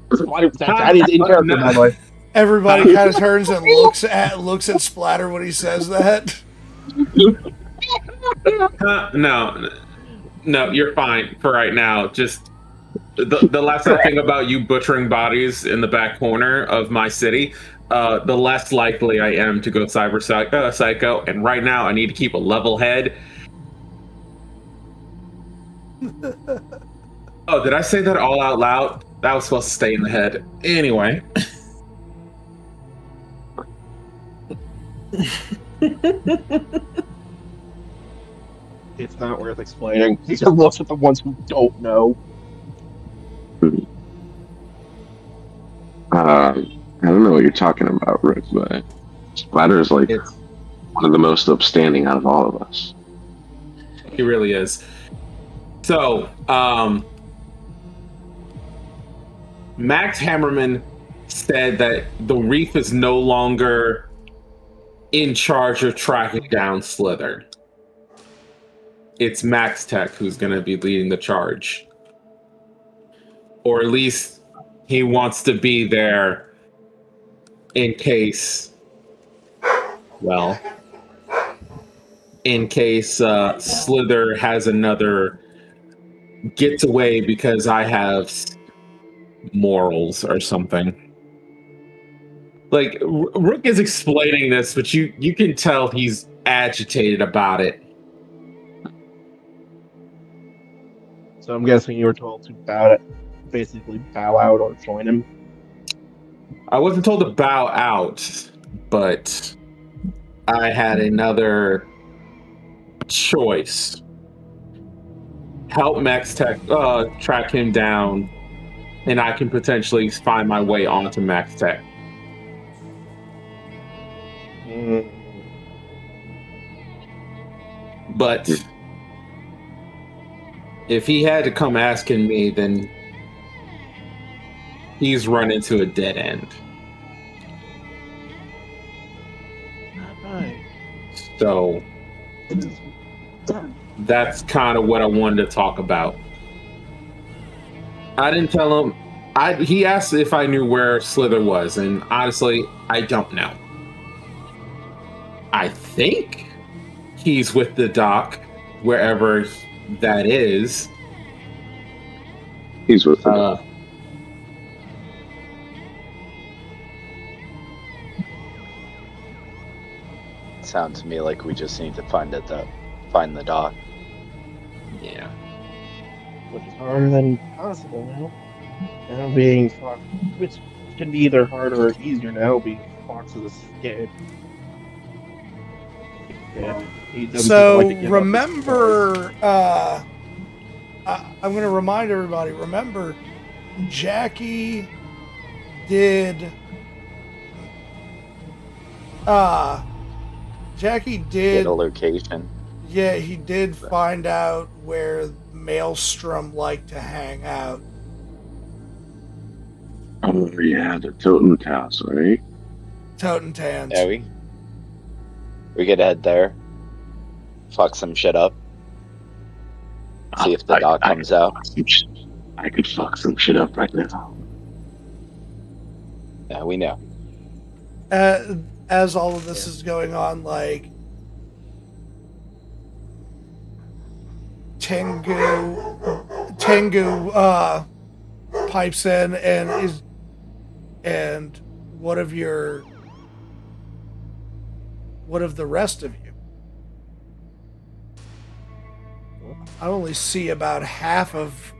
That is in character, by the way. Everybody kind of turns and looks at Splatter when he says that. No, you're fine for right now. Just the less I think about you butchering bodies in the back corner of my city, the less likely I am to go psycho. And right now, I need to keep a level head. Oh, did I say that all out loud? That was supposed to stay in the head. Anyway. It's not worth explaining. He just looks at the ones who don't know. I don't know what you're talking about, Rick, but Splatter is like one of the most upstanding out of all of us. He really is. So, Max Hammerman said that the Reef is no longer in charge of tracking down Slither. It's Max Tech who's going to be leading the charge. Or at least he wants to be there in case Slither has another gets away because I have morals or something. Like, Rook is explaining this, but you can tell he's agitated about it. So I'm guessing you were told to basically bow out or join him. I wasn't told to bow out, but I had another choice. Help Max Tech track him down, and I can potentially find my way onto Max Tech. But if he had to come asking me, then he's run into a dead end. So that's kind of what I wanted to talk about. I didn't tell him. He asked if I knew where Slither was, and honestly, I don't know. I think he's with the doc, wherever that is. He's with the Sounds to me like we just need to find the doc. Yeah. Which is harder than possible now. Now being Fox, which can be either harder or easier now, being Fox's escape. Yeah, he doesn't So like to give up his remember, I'm going to remind everybody. Remember, Jackie did. Jackie Get did. a location. Yeah, he did find out where Maelstrom liked to hang out. Oh yeah, the Totem Castle, right? Totentans. Yeah, we could head there. Fuck some shit up. See if the doc comes out. I could fuck some shit up right now. Yeah, we know. As all of this is going on, like Tengu pipes in and what of the rest of you? I only see about half of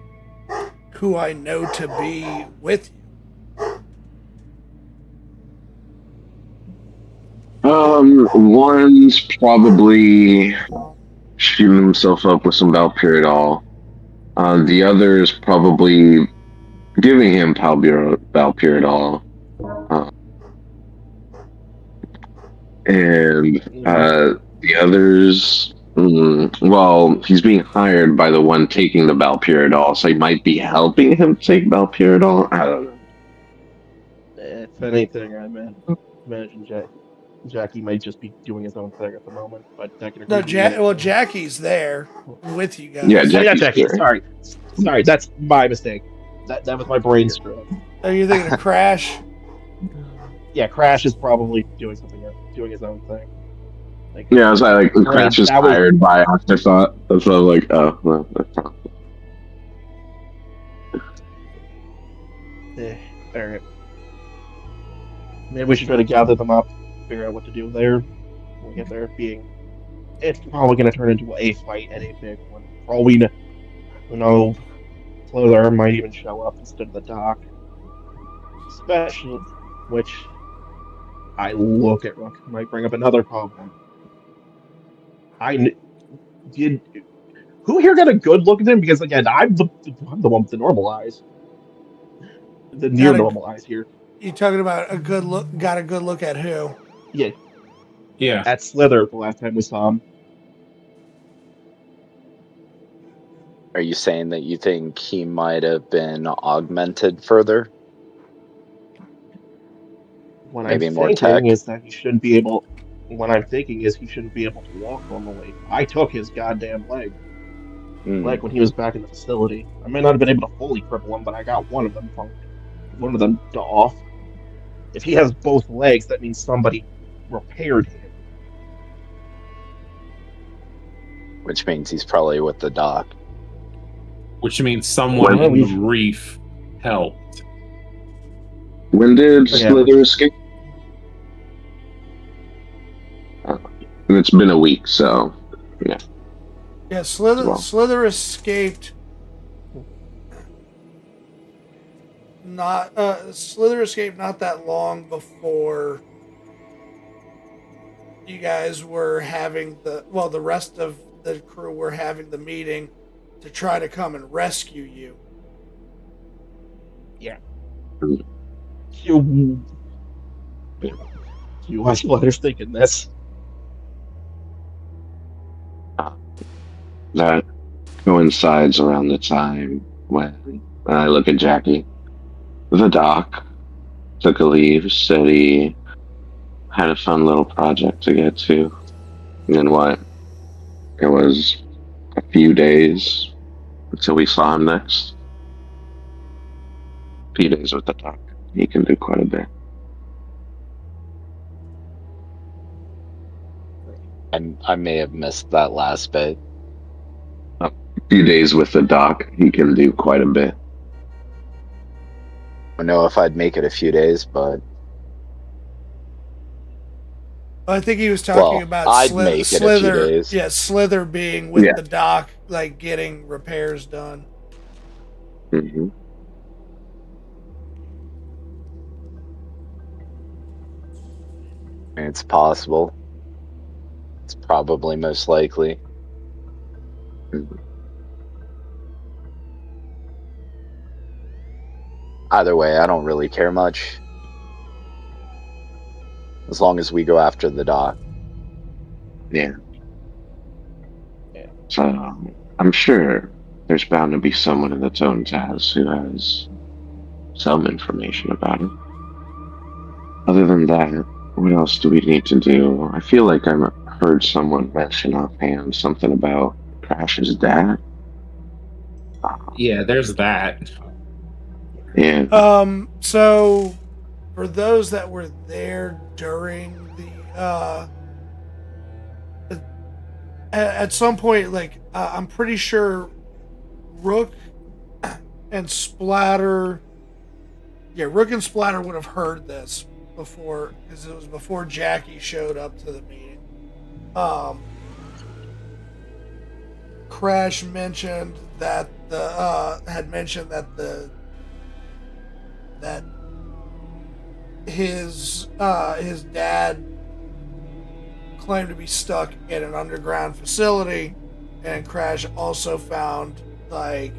who I know to be with you. One's probably shooting himself up with some Valpyridol. The other's probably giving him Valpyridol. And the others, well, he's being hired by the one taking the Valpyridol, so he might be helping him take Valpyridol. I don't know. If anything, I imagine Jackie might just be doing his own thing at the moment, but that can agree. No, Jackie's there with you guys. Yeah, Not Jackie. there. Sorry, that's my mistake. That was my brain screw. Are you thinking of Crash? Yeah, Crash is probably doing something else, doing his own thing. Like, Yeah, I was like, Crash is hired by Afterthought. That's what I was like, oh, well, that's not. Alright. Maybe we should try to gather them up, figure out what to do there. When we get there, it's probably going to turn into a fight and a big one. For all we know, Slither might even show up instead of the doc. Especially, which I look at Rook might bring up another problem. Who here got a good look at him? Because again, I'm the one with the normal eyes, the near normal eyes here. You talking about a good look? Got a good look at who? Yeah. At Slither the last time we saw him. Are you saying that you think he might have been augmented further? What Maybe I'm more thinking tech? is that he shouldn't be able. What I'm thinking is he shouldn't be able to walk normally. I took his goddamn leg when he was back in the facility. I may not have been able to fully cripple him, but I got one of them off. If he has both legs, that means somebody repaired him. Which means he's probably with the doc. Which means someone Well, in the reef helped. When did Slither escape? It's been a week, so yeah. Yeah, Slither escaped. Slither escaped not that long before you guys were having the rest of the crew were having the meeting to try to come and rescue you. Yeah. You watch Slither's thinking this. That coincides around the time when I look at Jackie. The doc took a leave, said he had a fun little project to get to. And what? It was a few days until we saw him next. few days with the doc. He can do quite a bit. I may have missed that last bit. A few days with the doc, he can do quite a bit. I don't know if I'd make it a few days, but I think he was talking Well, about I'd make it a few Slither. days. Yeah, Slither being with Yeah. the doc, like getting repairs done. Hmm. I mean, it's possible. It's probably most likely. Either way, I don't really care much. As long as we go after the doc. Yeah. So I'm sure there's bound to be someone in the Tone Taz who has some information about it. Other than that, what else do we need to do? I feel like I heard someone mention offhand something about Crash's dad. Yeah, there's that. Yeah. So for those that were there during the at some point, like I'm pretty sure Rook and Splatter, Rook and Splatter would have heard this before, because it was before Jackie showed up to the meeting. Crash mentioned that that his dad claimed to be stuck in an underground facility, and Crash also found like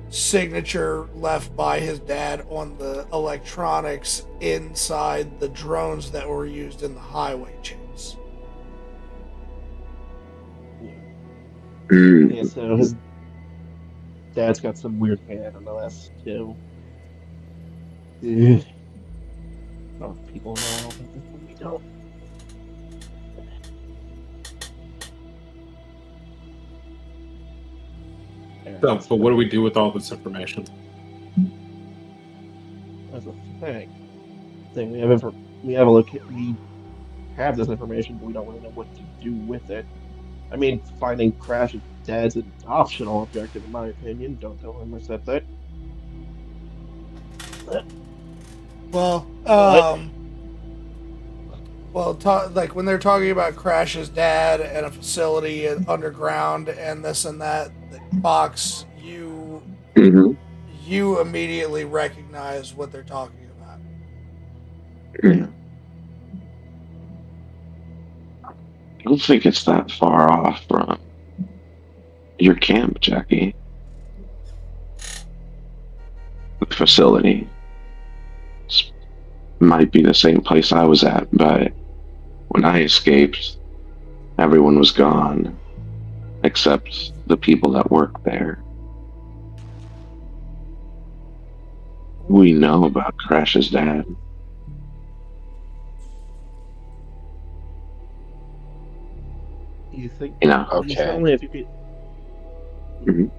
signature left by his dad on the electronics inside the drones that were used in the highway chase. Yeah, so his dad's got some weird hand on the last two. Ugh. Oh, people know all about this, but we don't. So, but what do we do with all this information? That's a thing. We have this information, but we don't really know what to do with it. I mean, finding Crash's dad's an optional objective, in my opinion. Don't tell him I said that. Well, like when they're talking about Crash's dad and a facility underground and this and that, Fox, you immediately recognize what they're talking about. Yeah. I don't think it's that far off from your camp, Jackie. The facility. It might be the same place I was at, but when I escaped, everyone was gone except the people that work there. We know about Crash's dad. You think? You know. Okay. Only if you could. Mhm.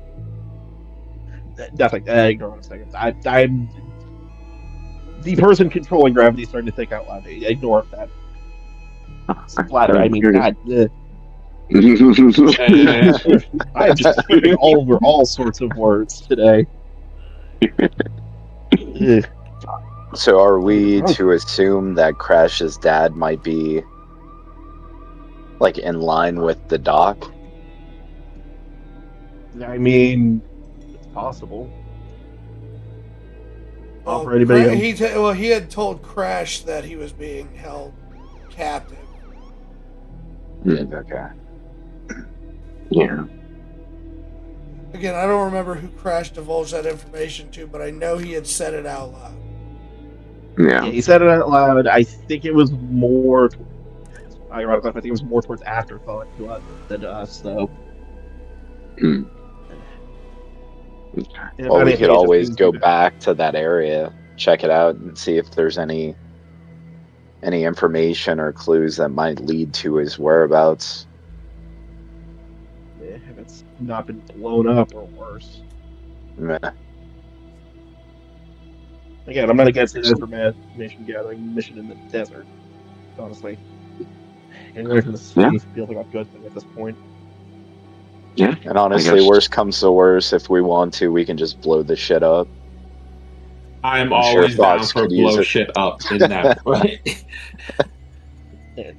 Nothing. Ignore it a second. I'm the person controlling gravity starting to think out loud. Ignore that. Splatter. I mean, God. I'm just tripping over all sorts of words today. Ugh. So are we to assume that Crash's dad might be like in line with the doc? I mean, it's possible. Well, For anybody he had told Crash that he was being held captive. Okay. Yeah. Again, I don't remember who Crash divulged that information to, but I know he had said it out loud. Yeah. Yeah, he said it out loud. I think it was more. I think it was more towards afterthought than to us, though. Mm. Well, we could always go back to that area, check it out, and see if there's any information or clues that might lead to his whereabouts. Yeah, if it's not been blown up or worse. Meh. Again, I'm not against an information gathering mission in the desert, honestly. Getting away from the city feels like a good thing at this point. Yeah. And honestly, worst comes to worst, if we want to, we can just blow this shit up. I'm I'm sure always down Fox for could use blow it. shit up in that point. That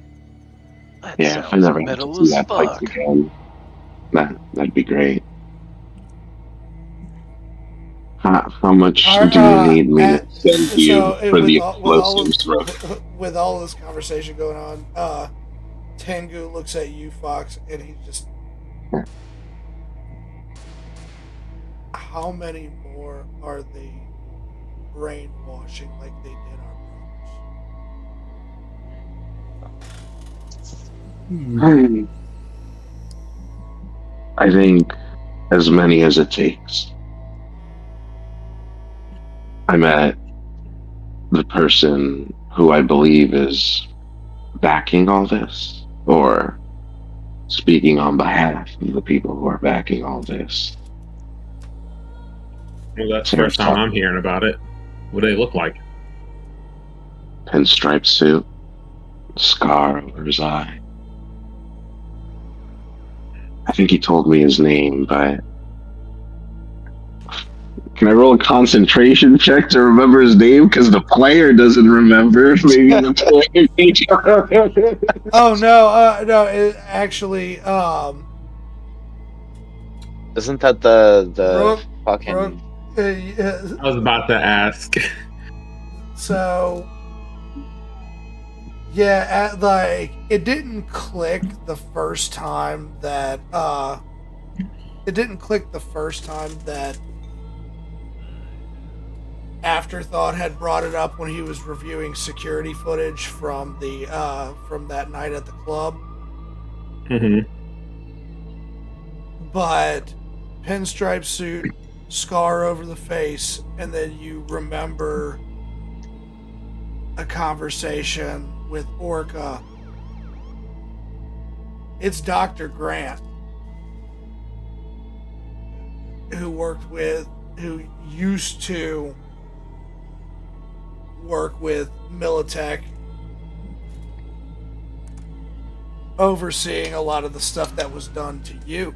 Yeah, if I sounds never have to metal see as that place fuck. again, that'd be great. How much do you need me to send you for the explosives, Rook? with all this conversation going on, Tengu looks at you, Fox, and he just. How many more are they brainwashing like they did our brothers? I think as many as it takes. I met the person who I believe is backing all this, or speaking on behalf of the people who are backing all this. Well, that's the first time I'm hearing about it. What do they look like? Pinstripe suit, scar over his eye. I think he told me his name, but can I roll a concentration check to remember his name? Because the player doesn't remember. Maybe the player. Oh no, no! It actually, Isn't that the Rook, fucking? Rook, I was about to ask. So, yeah, like it didn't click the first time that Afterthought had brought it up when he was reviewing security footage from the from that night at the club. Mm-hmm. But pinstripe suit, scar over the face, and then you remember a conversation with Orca. It's Dr. Grant, who used to work with Militech, overseeing a lot of the stuff that was done to you.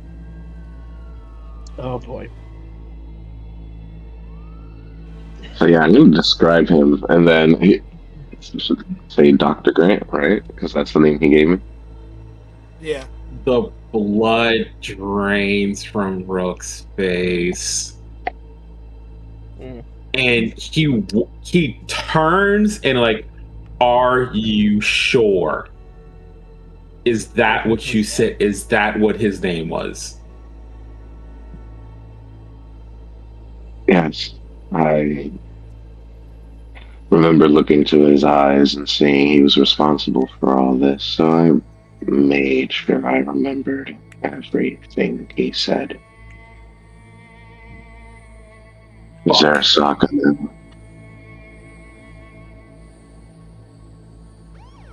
Oh boy. So yeah, I'm going to describe him, and then say Dr. Grant, right? Because that's the name he gave me. Yeah. The blood drains from Rook's face. And he turns and like, are you sure? Is that what you said? Is that what his name was? Yes. I remember looking to his eyes and seeing he was responsible for all this, so I made sure I remembered everything he said. Is there a sock on him?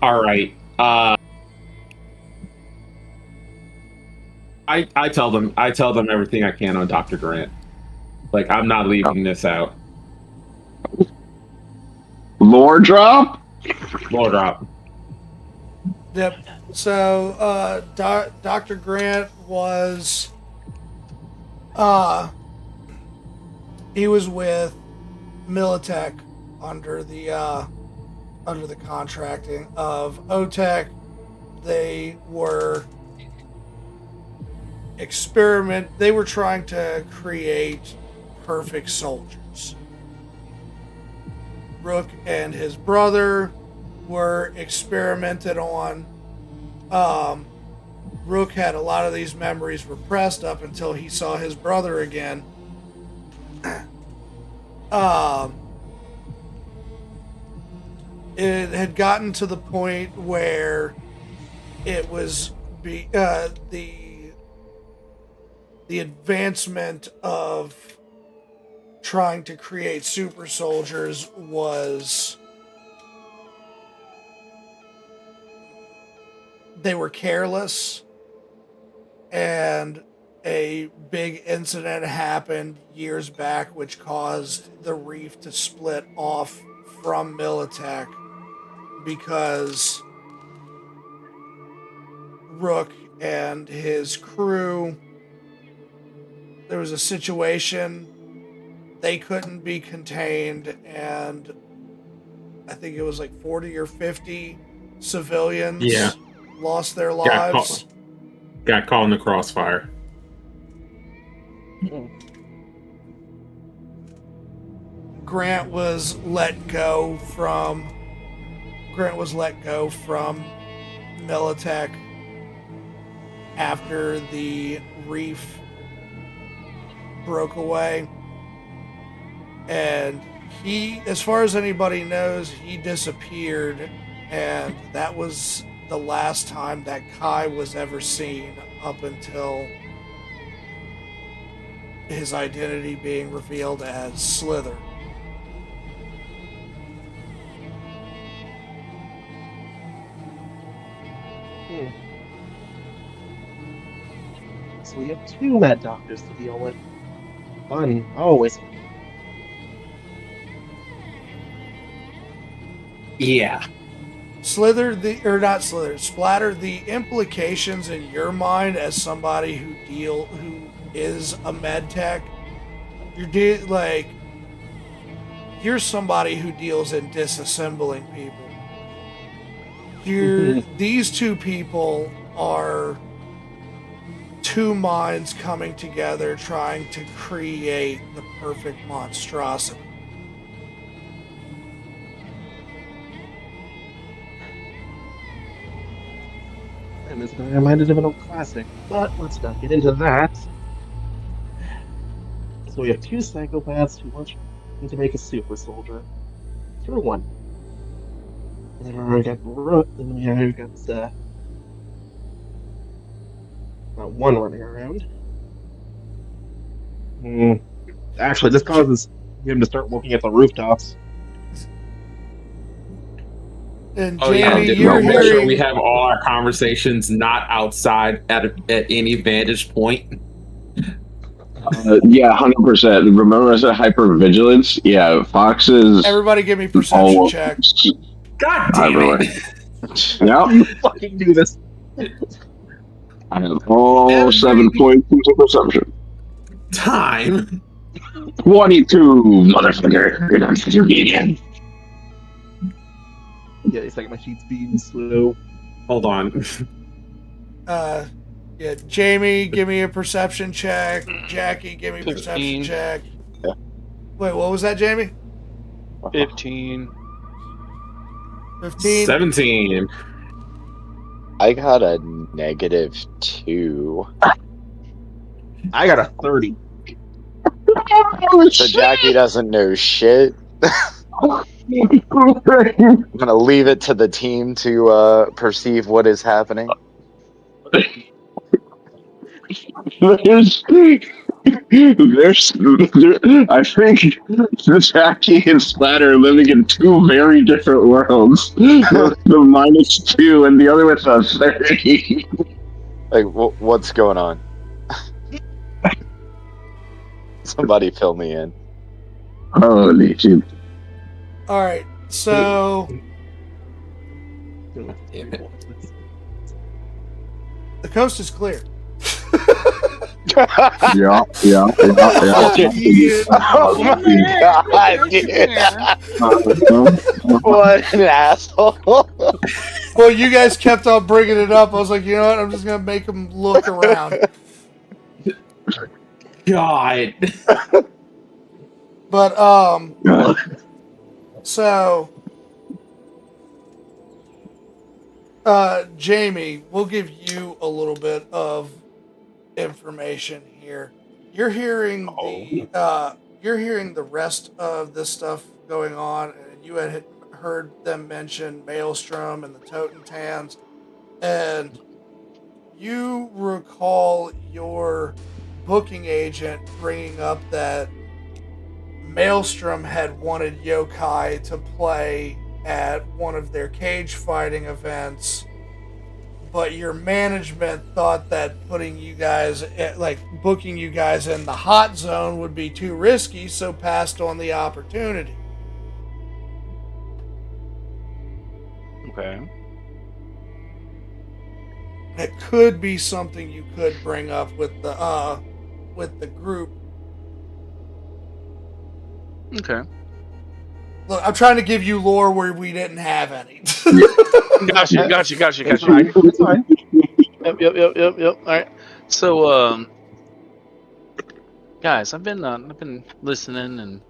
All right. I tell them everything I can on Dr. Grant. Like, I'm not leaving this out. Lore drop? Lore drop. Yep. So, Dr. Grant was, he was with Militech under the contracting of OTEC. They were they were trying to create perfect soldiers. Rook and his brother were experimented on. Rook had a lot of these memories repressed up until he saw his brother again. It had gotten to the point where it was the advancement of trying to create super soldiers was, they were careless, and a big incident happened years back which caused the reef to split off from Militech because Rook and his crew, there was a situation, they couldn't be contained, and I think it was like 40 or 50 civilians lost their lives. Got caught in the crossfire. Grant was let go from Militech after the reef broke away, and he, as far as anybody knows, he disappeared, and that was the last time that Kai was ever seen up until his identity being revealed as Slither. So we have 2 Mad Doctors to deal with. Fun, always. Yeah. Splatter, the implications in your mind as somebody who is a med tech, you're somebody who deals in disassembling people. These 2 people are 2 minds coming together trying to create the perfect monstrosity. And this guy reminded of an old classic, but let's not get into that. So we have 2 psychopaths who want to make a super soldier. For one. And then we got Rook, and we got one running around. Actually, this causes him to start looking at the rooftops. And Oh Jamie, yeah, you're make sure hearing we have all our conversations not outside at any vantage point. Yeah, 100%. Remember I said hypervigilance? Yeah, Fox's everybody give me perception check. God damn it! Yeah, You fucking do this. I have all 7 points into perception. Time. 22, motherfucker. You're not such a median. Yeah, it's like my sheet's being slow. Hold on. Yeah, Jamie, give me a perception check. Jackie, give me a 15. perception check. Yeah. Wait, what was that, Jamie? 15. 15? 17. I got a -2. I got a 30. So Jackie doesn't know shit. I'm gonna leave it to the team to perceive what is happening. There's, I think Jackie and Splatter are living in 2 very different worlds. The -2 and the other with a 30. Like, what's going on? Somebody fill me in. Holy shit. Alright, so the coast is clear. Yeah. Oh my god, dude. What an asshole. Well, you guys kept on bringing it up. I was like, you know what? I'm just going to make them look around. God. But, so, Jamie, we'll give you a little bit of information here. You're hearing the rest of this stuff going on, and you had heard them mention Maelstrom and the Totentans, and you recall your booking agent bringing up that Maelstrom had wanted Yokai to play at one of their cage fighting events, but your management thought that putting you guys, like booking you guys in the hot zone would be too risky, so passed on the opportunity. Okay. It could be something you could bring up with the group. Okay. Look, I'm trying to give you lore where we didn't have any. Gotcha. It's fine. It's fine. Yep. All right. So, guys, I've been listening and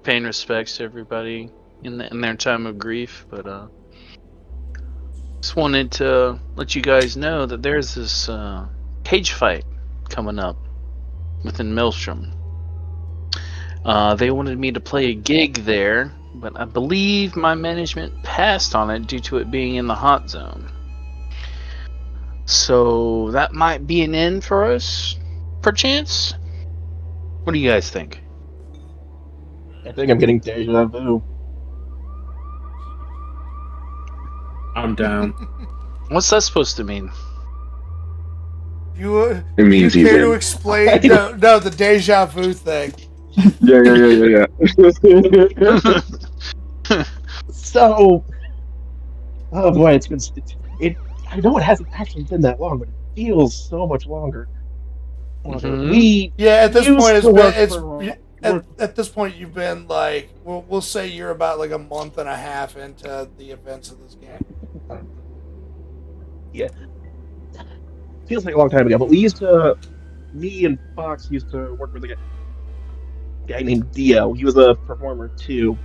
paying respects to everybody in their time of grief, but just wanted to let you guys know that there's this cage fight coming up within Maelstrom. They wanted me to play a gig there, but I believe my management passed on it due to it being in the hot zone. So that might be an end for us, perchance. What do you guys think? I think I'm getting deja vu. I'm down. What's that supposed to mean? You It you means he's care to in. explain? No, the deja vu thing. Yeah. So, oh boy, it's been it. I know it hasn't actually been that long, but it feels so much longer. Mhm. We Yeah, at this used point, to work for- at this point you've been like, we'll say you're about like a month and a half into the events of this game. feels like a long time ago, but me and Fox used to work with a guy named Dio. He was a performer too.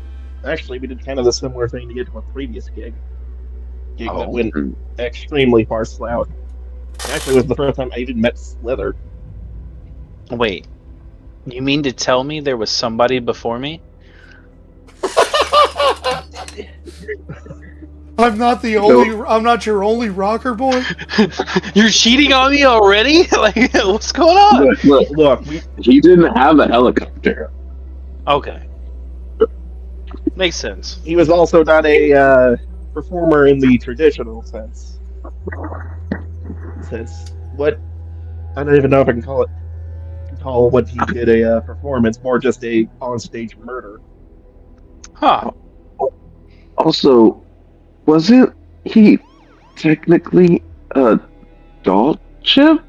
Actually, we did kind of a similar thing to get to a previous gig that Oh. went extremely far south. Actually, it was the first time I even met Slither. Wait, you mean to tell me there was somebody before me? I'm not your only rocker boy. You're cheating on me already? Like, what's going on? Look, He didn't have a helicopter. Okay. Makes sense. he was also not a performer in the traditional sense. What I don't even know if I can call what he did a performance, more just a on-stage murder. Huh. Also, wasn't he technically a doll chip?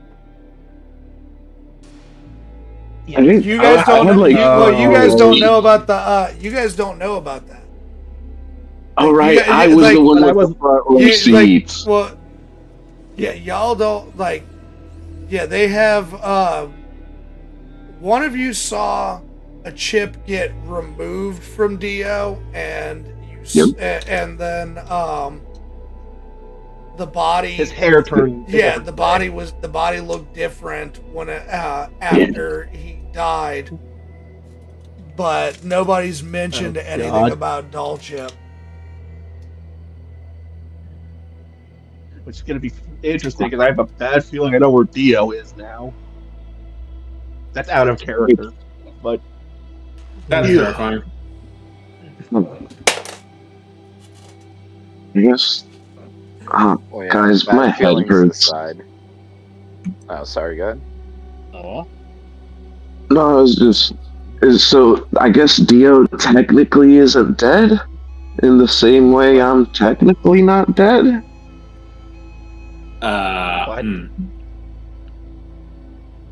Yeah, I think You guys I don't. had, like, You guys don't know about the. You guys don't know about that. Oh, right. You- I was like- the one but I with the front row You- seats. Well, yeah, y'all don't like. Yeah, they have. One of you saw a chip get removed from Dio, and and then the body. his hair turned. Yeah, the body looked different when after he died, but nobody's mentioned Oh, anything God. about Doll Chip. Which is going to be interesting because I have a bad feeling I know where Dio is now. That's out of character, but That's Yeah. terrifying. I guess. Well, yeah, Guys, bad my head feelings hurts. aside. Oh, sorry, go ahead. Oh. No, so I guess Dio technically isn't dead in the same way I'm technically not dead. What?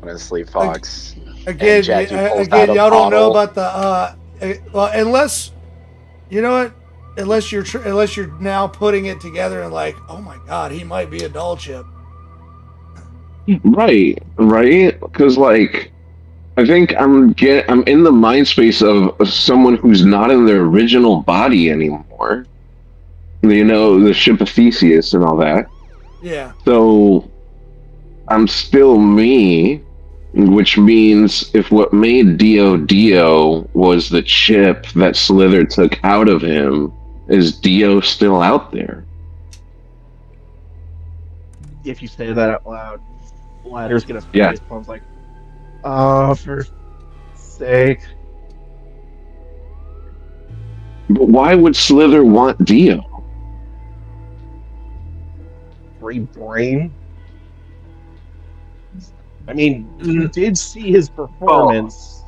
Honestly, Fox. Again, Jackie pulls again, out a y'all don't know bottle. about the well, unless you know what, unless you're now putting it together and like, oh my god, he might be a Doll Chip. Right. Because like, I think I'm in the mind space of someone who's not in their original body anymore. You know, the ship of Theseus and all that. Yeah. So I'm still me, which means if what made Dio was the chip that Slither took out of him, is Dio still out there? if you say that out loud, Ladder's going to Yeah. face palms like, oh, for sake. But why would Slither want Dio? free brain. I mean, you did see his performance.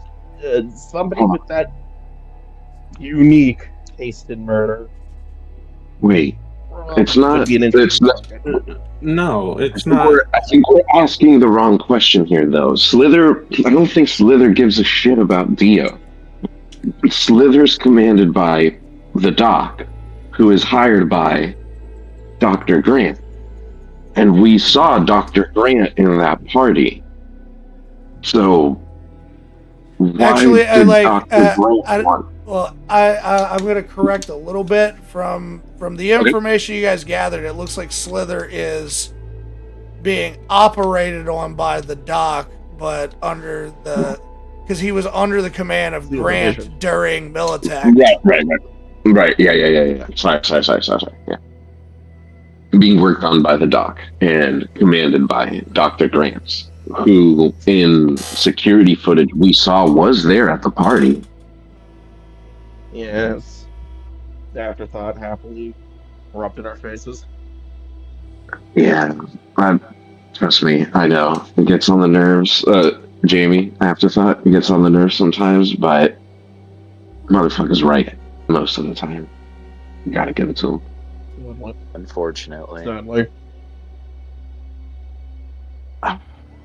Somebody with that unique taste in murder. Wait, it's would not. be an It's interesting not. target. No, it's not. I think we're asking the wrong question here, though. Slither. I don't think Slither gives a shit about Dio. Slither's commanded by the Doc, who is hired by Dr. Grant. And we saw Dr. Grant in that party. So, why Actually, I did like. Dr. Grant want? Well, I'm going to correct a little bit from the information you guys gathered. It looks like Slither is being operated on by the Doc, but under the because he was under the command of Grant Supervision. during Militech. Right. Yeah. Sorry. Yeah. Being worked on by the Doc and commanded by Dr. Grant, who in security footage we saw was there at the party. Yes. The afterthought happily rubbed in our faces. Yeah, trust me, I know. It gets on the nerves. Jamie, afterthought, it gets on the nerves sometimes, but motherfucker's right most of the time. You gotta give it to him. Unfortunately. Sadly.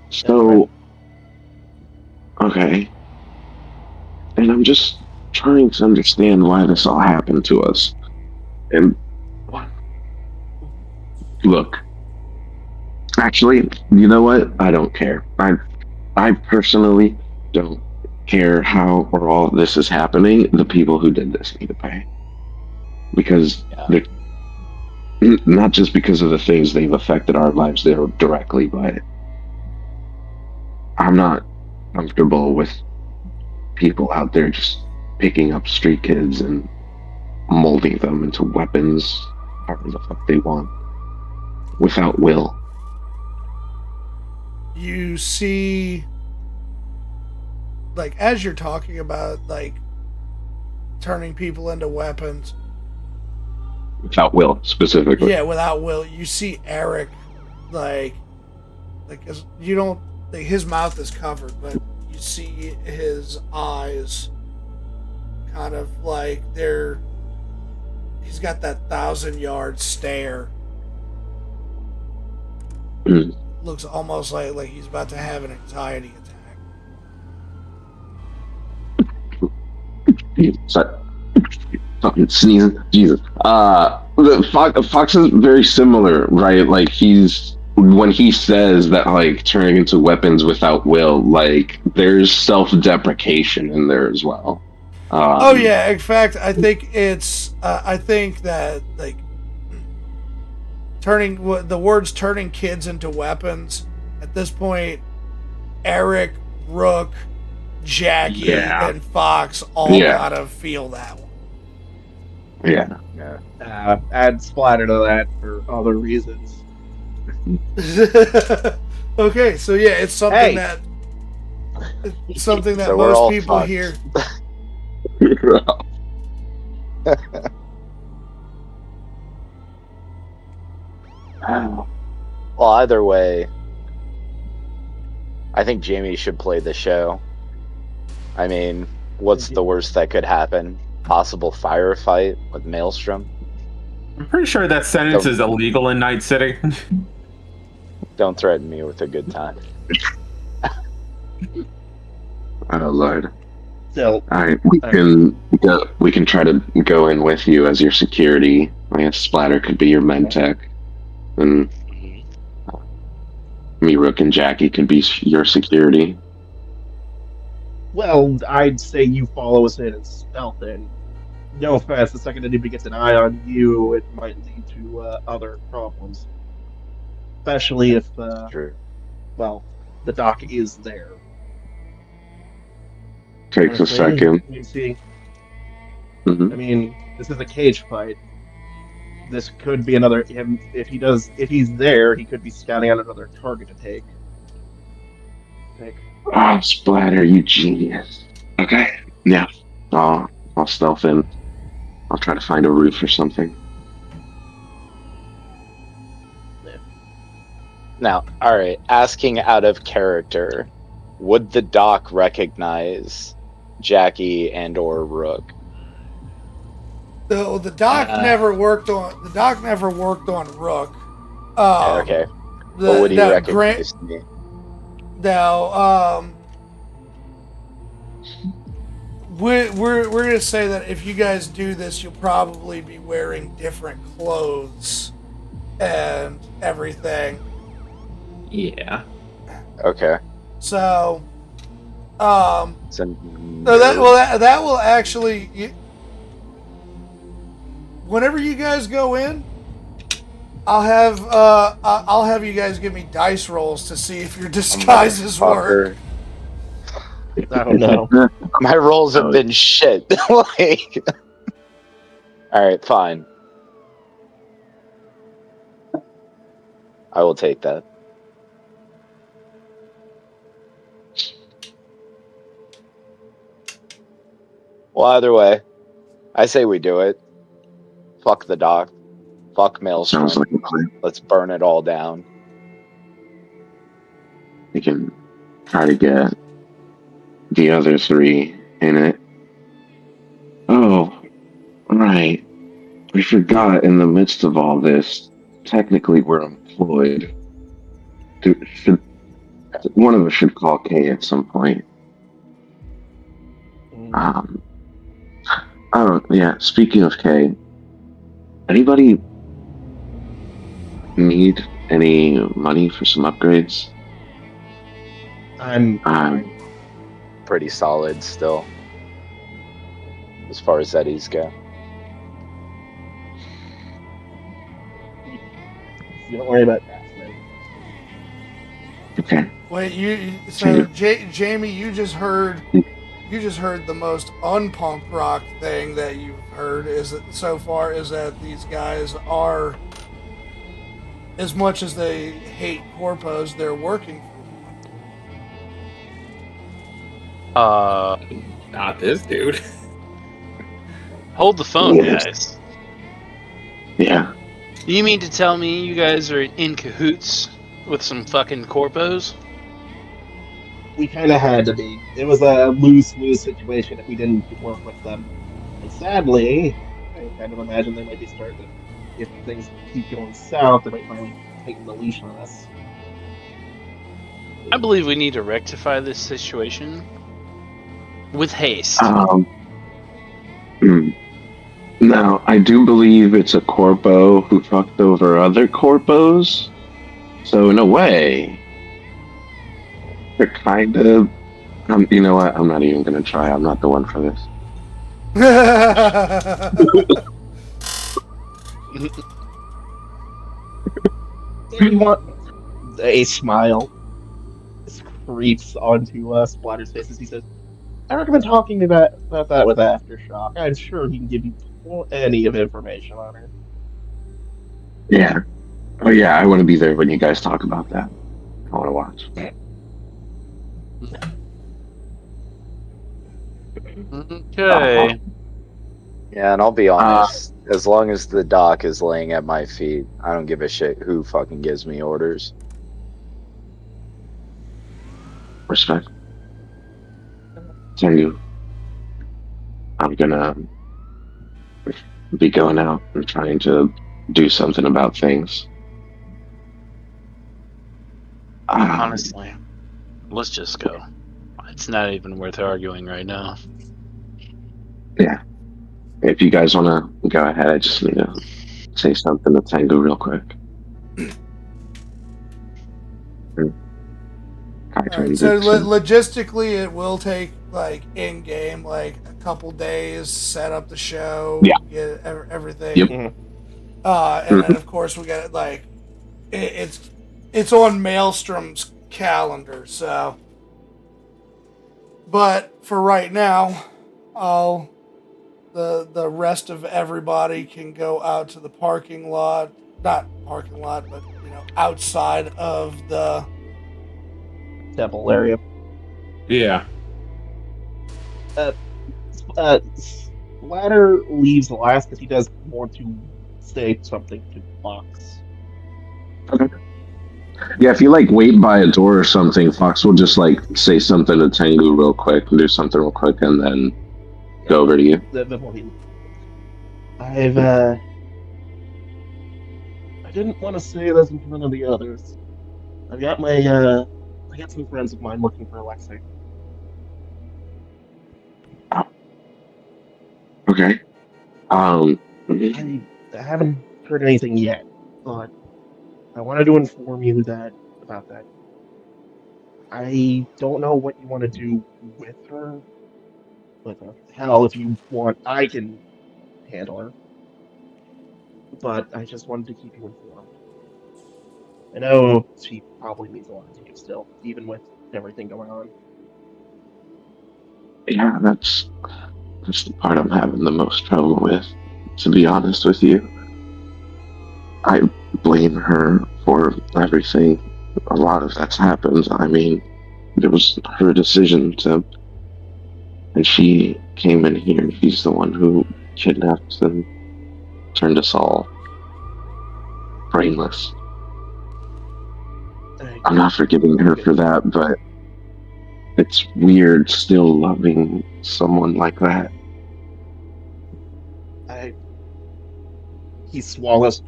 So, okay. And I'm just trying to understand why this all happened to us. And, look, actually, you know what? I don't care. I personally don't care how or all this is happening. The people who did this need to pay. Because, not just because of the things they've affected our lives there directly, but I'm not comfortable with people out there just picking up street kids and molding them into weapons however the fuck they want without will. You see, like, as you're talking about, like, turning people into weapons. Without will, specifically. Yeah, without will. You see Eric, like you don't, like, his mouth is covered, but you see his eyes kind of like he's got that 1,000-yard stare. Looks almost like he's about to have an anxiety attack. Sorry. Fucking sneezing. Jesus. Fox is very similar, right? Like, when he says that, like, turning into weapons without will, like, there's self-deprecation in there as well. Oh yeah, in fact, I think I think that, like, the words turning kids into weapons, at this point, Eric, Rook, Jackie, and Fox all kind of feel that one. Yeah. Add splatter to that for other reasons. Okay, so yeah, it's something that So we're most all people fucked. hear. Well, either way, I think Jamie should play the show. I mean, what's the worst that could happen? Possible firefight with Maelstrom? I'm pretty sure that sentence is illegal in Night City. Don't threaten me with a good time. Oh Lord. So, Alright, we can try to go in with you as your security. I guess Splatter could be your med tech. And me, Rook, and Jackie could be your security. well, I'd say you follow us in and stealth in. No offense, the second anybody gets an eye on you, it might lead to other problems. Especially if, True. well, the Doc is there. Takes a Honestly, second. You see, Mhm. I mean, this is a cage fight. This could be another him. If he's there, he could be scouting out another target to take. Ah, Splatter, you genius. Okay. Yeah. I'll stealth in. I'll try to find a roof or something. Now, all right, asking out of character, would the doc recognize Jackie and or Rook? The doc never worked on Rook. Okay. What would he recognize me? Now, we're gonna say that if you guys do this, you'll probably be wearing different clothes and everything. Yeah. Okay. So, So that will actually. Whenever you guys go in, I'll have you guys give me dice rolls to see if your disguises work. I don't know. My rolls have been shit. Like, all right, fine. I will take that. Well, either way, I say we do it. Fuck the doc. Fuck Maelstrom. Sounds like a plan. Let's burn it all down. We can try to get the other three in it. Oh, right. We forgot in the midst of all this, technically we're employed. One of us should call Kay at some point. Speaking of Kay, anybody need any money for some upgrades? I'm Pretty solid still, as far as Eddies go. You don't worry about that. Man. Okay. Wait, Jamie, you just heard the most unpunk rock thing that you've heard so far is that these guys are, as much as they hate corpos, they're working for them. Not this dude. Hold the phone, Yes. guys. Yeah. You mean to tell me you guys are in cahoots with some fucking corpos? We kind of had to be. It was a lose-lose situation if we didn't work with them. And sadly, I kind of imagine they might be starting to, if things keep going south, they might finally tighten the leash on us. I believe we need to rectify this situation with haste. Now, I do believe it's a corpo who fucked over other corpos. So in a way, they're kind of... you know what? I'm not even going to try. I'm not the one for this. You want a smile creeps onto Splatter's face as he says, I recommend talking about that with Aftershock. I'm sure he can give you plenty of information on her. Yeah. Oh yeah, I want to be there when you guys talk about that. I want to watch. Okay. Yeah, and I'll be honest. As long as the doc is laying at my feet, I don't give a shit who fucking gives me orders. Respect. Tell you, I'm gonna be going out and trying to do something about things. Honestly, let's just go. It's not even worth arguing right now. Yeah. If you guys want to go ahead, I just need to say something to Tango real quick. Alright, so logistically, it will take like in game, like a couple days, set up the show, get everything. Yep. And then of course we got like it's on Maelstrom's calendar. So, but for right now, the rest of everybody can go out to the parking lot, not parking lot, but outside of the temple area. Yeah. Splatter leaves last because he does want to say something to Fox. Okay. Yeah, if you like wait by a door or something, Fox will just like say something to Tengu real quick and do something real quick and then go over to you. Before he, I didn't want to say this in front of the others. I got some friends of mine looking for Alexei. Okay. I haven't heard anything yet, but I wanted to inform you about that. I don't know what you want to do with her. With her. Hell, if you want, I can handle her. But I just wanted to keep you informed. I know she probably means a lot to you still, even with everything going on. Yeah, that's the part I'm having the most trouble with, to be honest with you. I blame her for everything. A lot of that's happened. I mean, it was her decision to, and she came in here. She's the one who kidnapped and turned us all brainless. I'm not forgiving her for that, but it's weird still loving someone like that. He swallows.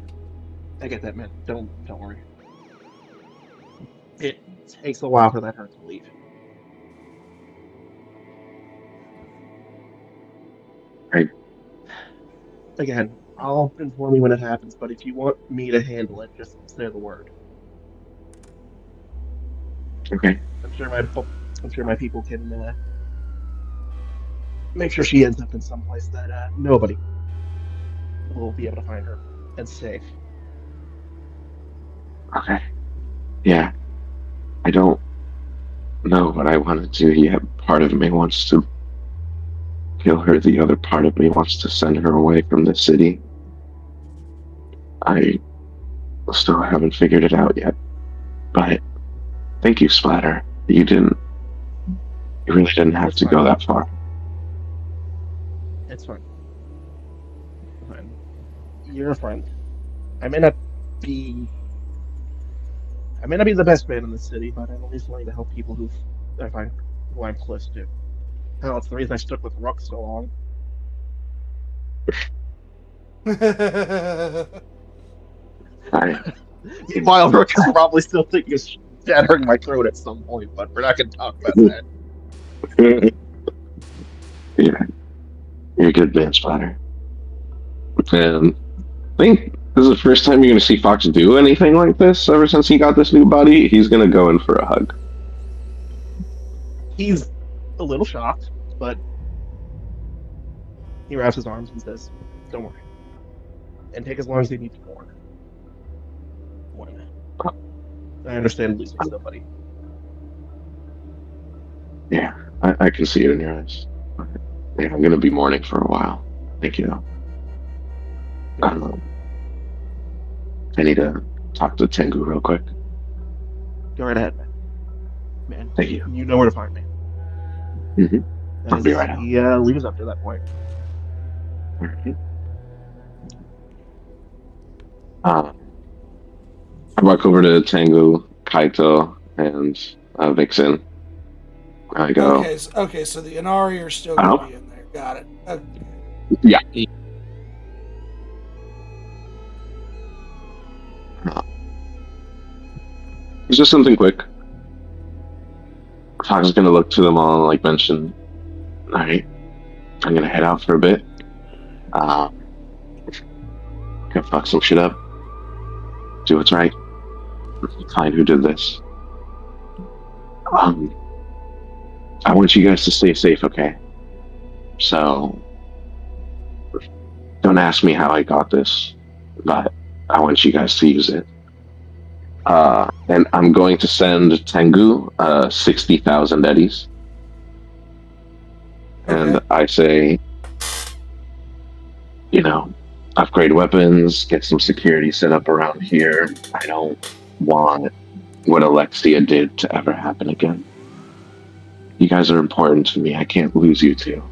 I get that, man. Don't worry. It takes a while for that hurt to leave. Right. Again, I'll inform you when it happens, but if you want me to handle it, just say the word. Okay. I'm sure my people can make sure she ends up in some place that nobody will be able to find her and safe. Okay. Yeah. I don't know what I want to do yet. Part of me wants to kill her. The other part of me wants to send her away from the city. I still haven't figured it out yet. But thank you, Splatter. You really didn't have to go that far. It's fine. You're a friend. I may not be the best man in the city, but I'm at least willing to help people who I'm close to. Hell, it's the reason I stuck with Rook so long. Meanwhile, Rook is probably still thinking of shattering my throat at some point, but we're not going to talk about that. Yeah. You're a good man, Splatter. And I think this is the first time you're going to see Fox do anything like this ever since he got this new body. He's going to go in for a hug. He's a little shocked, but he wraps his arms and says, "Don't worry. And take as long as you need to mourn. I understand losing somebody." Yeah, I can see it in your eyes. Yeah, I'm going to be mourning for a while. Thank you. I need to talk to Tengu real quick. Go right ahead, man. Thank you. You know where to find me. Mm-hmm. I'll be right out. He leaves up to that point. Right. I walk over to Tengu, Kaito, and Vixen. I go. Okay, so the Inari are still going to be in there. Got it. Okay. Yeah. It's just something quick. Fox is gonna look to them all and like mention, alright, I'm gonna head out for a bit. Gonna fuck some shit up. Do what's right. Find who did this. I want you guys to stay safe, okay? So don't ask me how I got this, but I want you guys to use it. And I'm going to send Tengu 60,000 eddies. And Okay. I say, upgrade weapons, get some security set up around here. I don't want what Alexia did to ever happen again. You guys are important to me. I can't lose you two.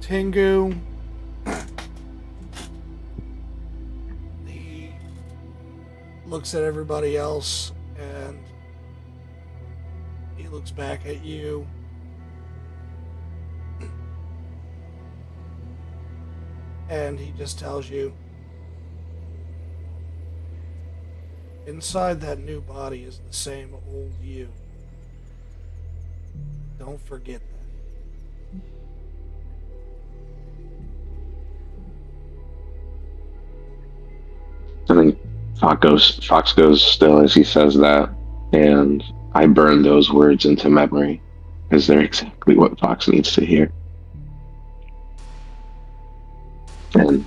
Tengu, he looks at everybody else and he looks back at you. And he just tells you, inside that new body is the same old you. Don't forget that. I think Fox goes still as he says that, and I burn those words into memory, because they're exactly what Fox needs to hear. And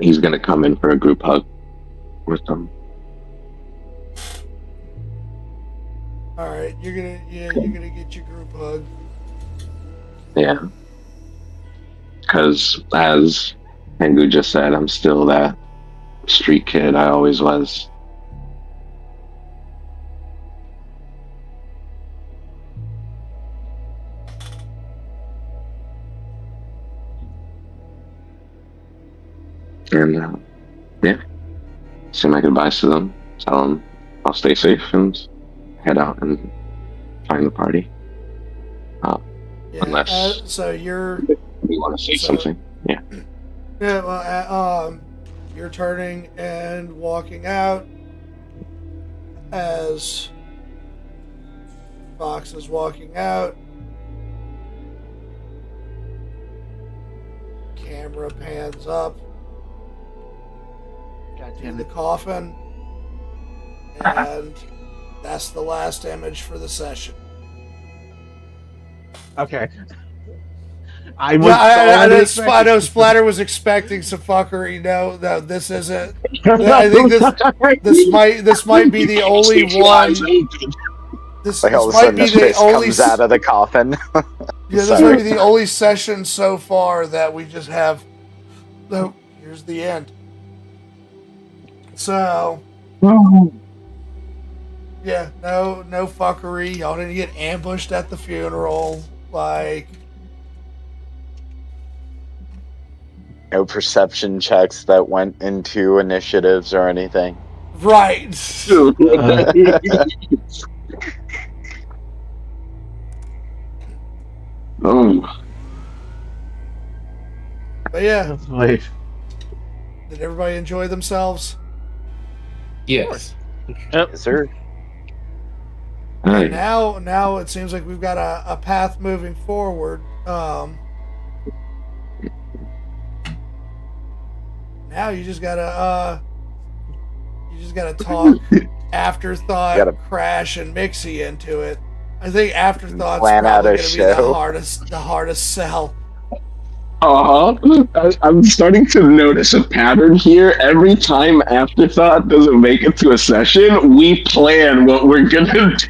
he's gonna come in for a group hug with them. All right, you're gonna get your group hug. Yeah. Because as Tengu just said, I'm still that street kid I always was. And yeah, say my goodbyes to them. Tell them I'll stay safe and head out and find the party. Yeah, Unless so you're you want to say something. Yeah. yeah. Well, you're turning and walking out as Fox is walking out. Camera pans up to the coffin, and that's the last image for the session. Okay. I was. I know Splatter was expecting some fuckery. No, this isn't. I think this might be the only one. This Like all of a might sudden, be his the face only. comes out of the coffin. Yeah, this might be the only session so far that we just have. No, here's the end. So, yeah, no fuckery. Y'all didn't get ambushed at the funeral. Like, No perception checks that went into initiatives or anything. right. Oh, But yeah, Wait. did everybody enjoy themselves? Yes. Yes, sir. And hey. now it seems like we've got a path moving forward. Now you just gotta talk Afterthought, Crash, and Mixie into it. I think Afterthought's Plan out probably a gonna be show. the hardest sell. I'm starting to notice a pattern here. Every time Afterthought doesn't make it to a session, we plan what we're gonna do.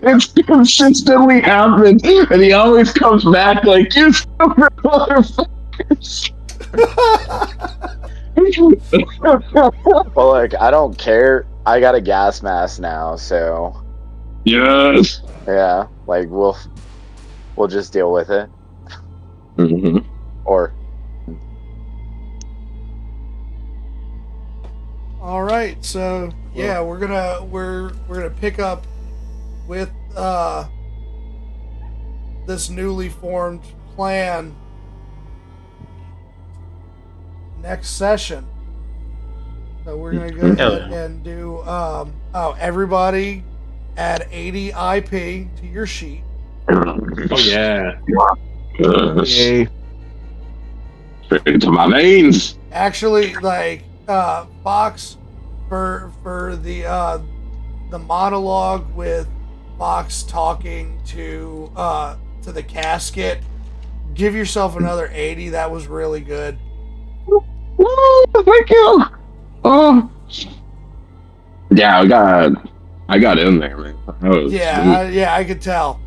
It's consistently happened, and he always comes back like, "You stupid motherfuckers." Well, look, I don't care. I got a gas mask now, so Yes. yeah, like we'll just deal with it. Mm-hmm. Or All right, so yeah, we're gonna pick up with this newly formed plan next session. So we're gonna go ahead and do everybody add 80 IP to your sheet. Oh yeah. Yay. Straight into my veins. Actually, like Fox for the monologue with Fox talking to the casket. Give yourself another 80. That was really good. Woo, thank you. Oh. Yeah, I got in there, man. That was Yeah, I could tell.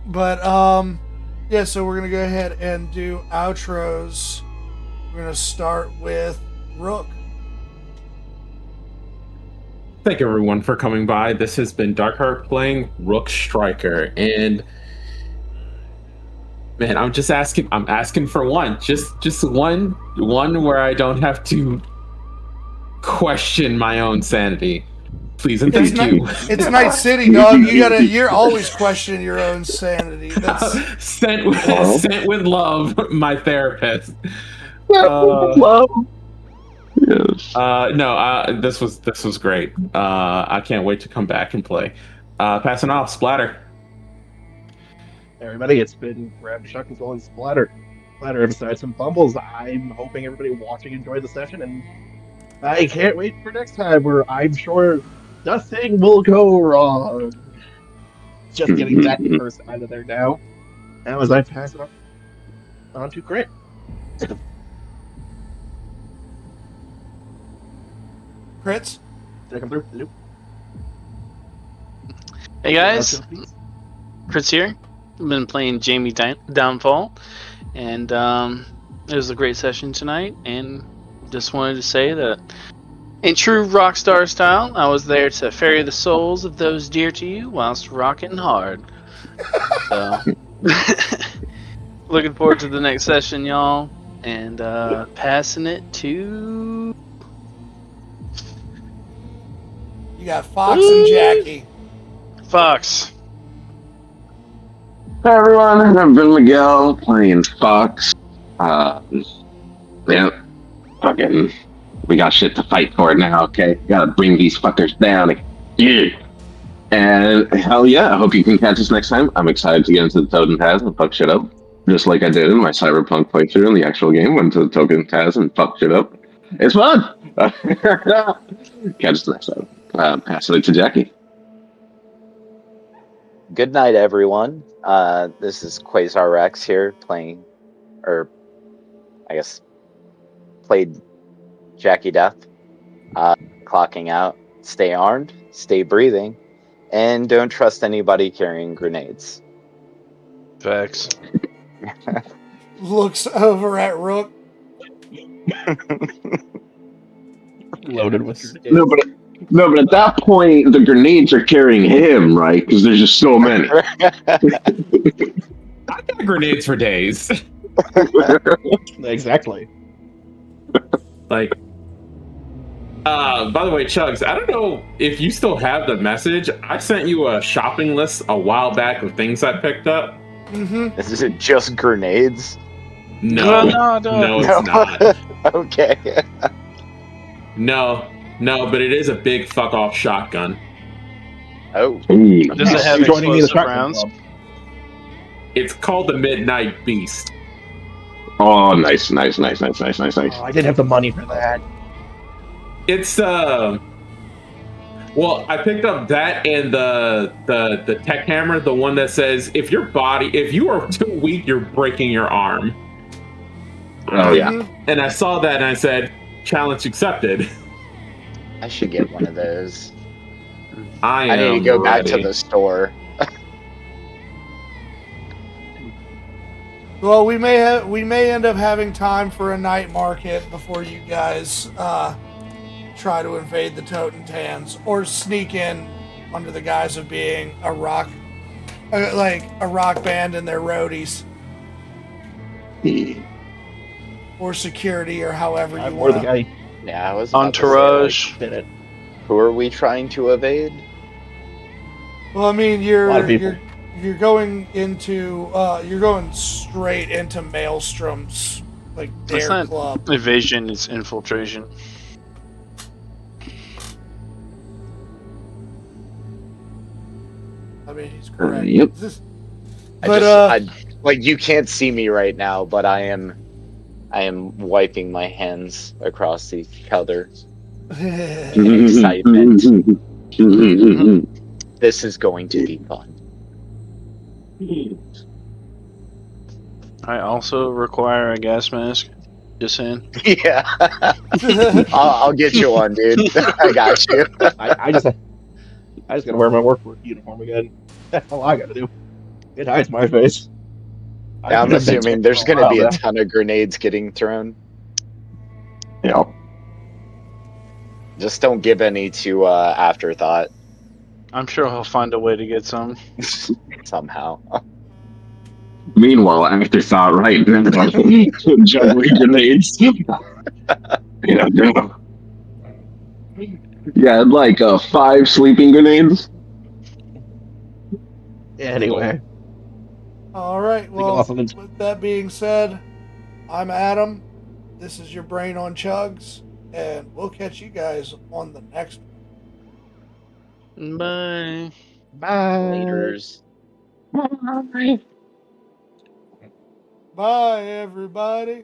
But yeah, so we're gonna go ahead and do outros. We're gonna start with Rook. Thank everyone for coming by. This has been Darkheart playing Rook Striker, and man, I'm asking for one, just one where I don't have to question my own sanity, please and thank you. It's Night City, dog. You're always questioning your own sanity. That's sent with love, my therapist. Love. Yes. This was great. I can't wait to come back and play. Passing off, Splatter. Everybody, it's been Gravity Shock as well as Splatter. Splatter, besides some fumbles, I'm hoping everybody watching enjoyed the session, and I can't wait for next time where I'm sure nothing will go wrong. Just getting that first out of there now. Now as I pass it on to Crit. Crits. Did I come through? Hello? Hey guys, Chris here. I've been playing Jamie Downfall, and it was a great session tonight. And just wanted to say that, in true Rockstar style, I was there to ferry the souls of those dear to you whilst rocking hard. So, looking forward to the next session, y'all, and passing it to. You got Fox and Jackie. Fox. Hi everyone, I've been Miguel playing Fox. Yeah, fucking, we got shit to fight for now, okay? Gotta bring these fuckers down. Yeah. And hell yeah, I hope you can catch us next time. I'm excited to get into the Totem Taz and fuck shit up. Just like I did in my Cyberpunk playthrough in the actual game, went to the Totem Taz and fuck shit up. It's fun! Catch us next time. Pass it to Jackie. Good night, everyone. This is Quasar Rex here playing, or I guess played Jackie Death. Clocking out. Stay armed, stay breathing, and don't trust anybody carrying grenades. Facts. Looks over at Rook. Loaded with No, but at that point, the grenades are carrying him, right? Because there's just so many. I got grenades for days. Exactly. Like, by the way, Chugs, I don't know if you still have the message. I sent you a shopping list a while back of things I picked up. Mm-hmm. Is it just grenades? No, it's not. Okay. No, but it is a big fuck off shotgun. Oh. Does it have Joining me in the explosive shotgun rounds? club. It's called the Midnight Beast. Oh, nice. Oh, I didn't have the money for that. It's well, I picked up that and the tech hammer, the one that says if you are too weak, you're breaking your arm. Oh, yeah. And I saw that and I said, challenge accepted. I should get one of those. I need to go back to ready. the store. Well, we may end up having time for a night market before you guys try to invade the Totentans or sneak in under the guise of being a rock band and their roadies or security or however you Or the want. guy Yeah, I was about to say, Entourage. did it. like, who are we trying to evade? Well, I mean, A lot of people. you're going straight into Maelstrom's like It's their not club. evasion, it's infiltration. I mean, he's correct. Yep. But You can't see me right now, but I am wiping my hands across each other. Excitement. This is going to be fun. I also require a gas mask. Just saying. Yeah. I'll get you one, dude. I got you. I just gotta wear my work uniform again. That's all I gotta do. It hides my face. I'm assuming there's going to be a ton of grenades getting thrown. Yeah. Just don't give any to Afterthought I'm sure he'll find a way to get some. somehow. Meanwhile, Afterthought right now, juggling grenades. Yeah, no. Yeah, like 5 sleeping grenades. Anyway, All right. go Well, off of it. with that being said, I'm Adam. This is your brain on chugs, and we'll catch you guys on the next one. Bye. Bye. Laters. Bye, everybody.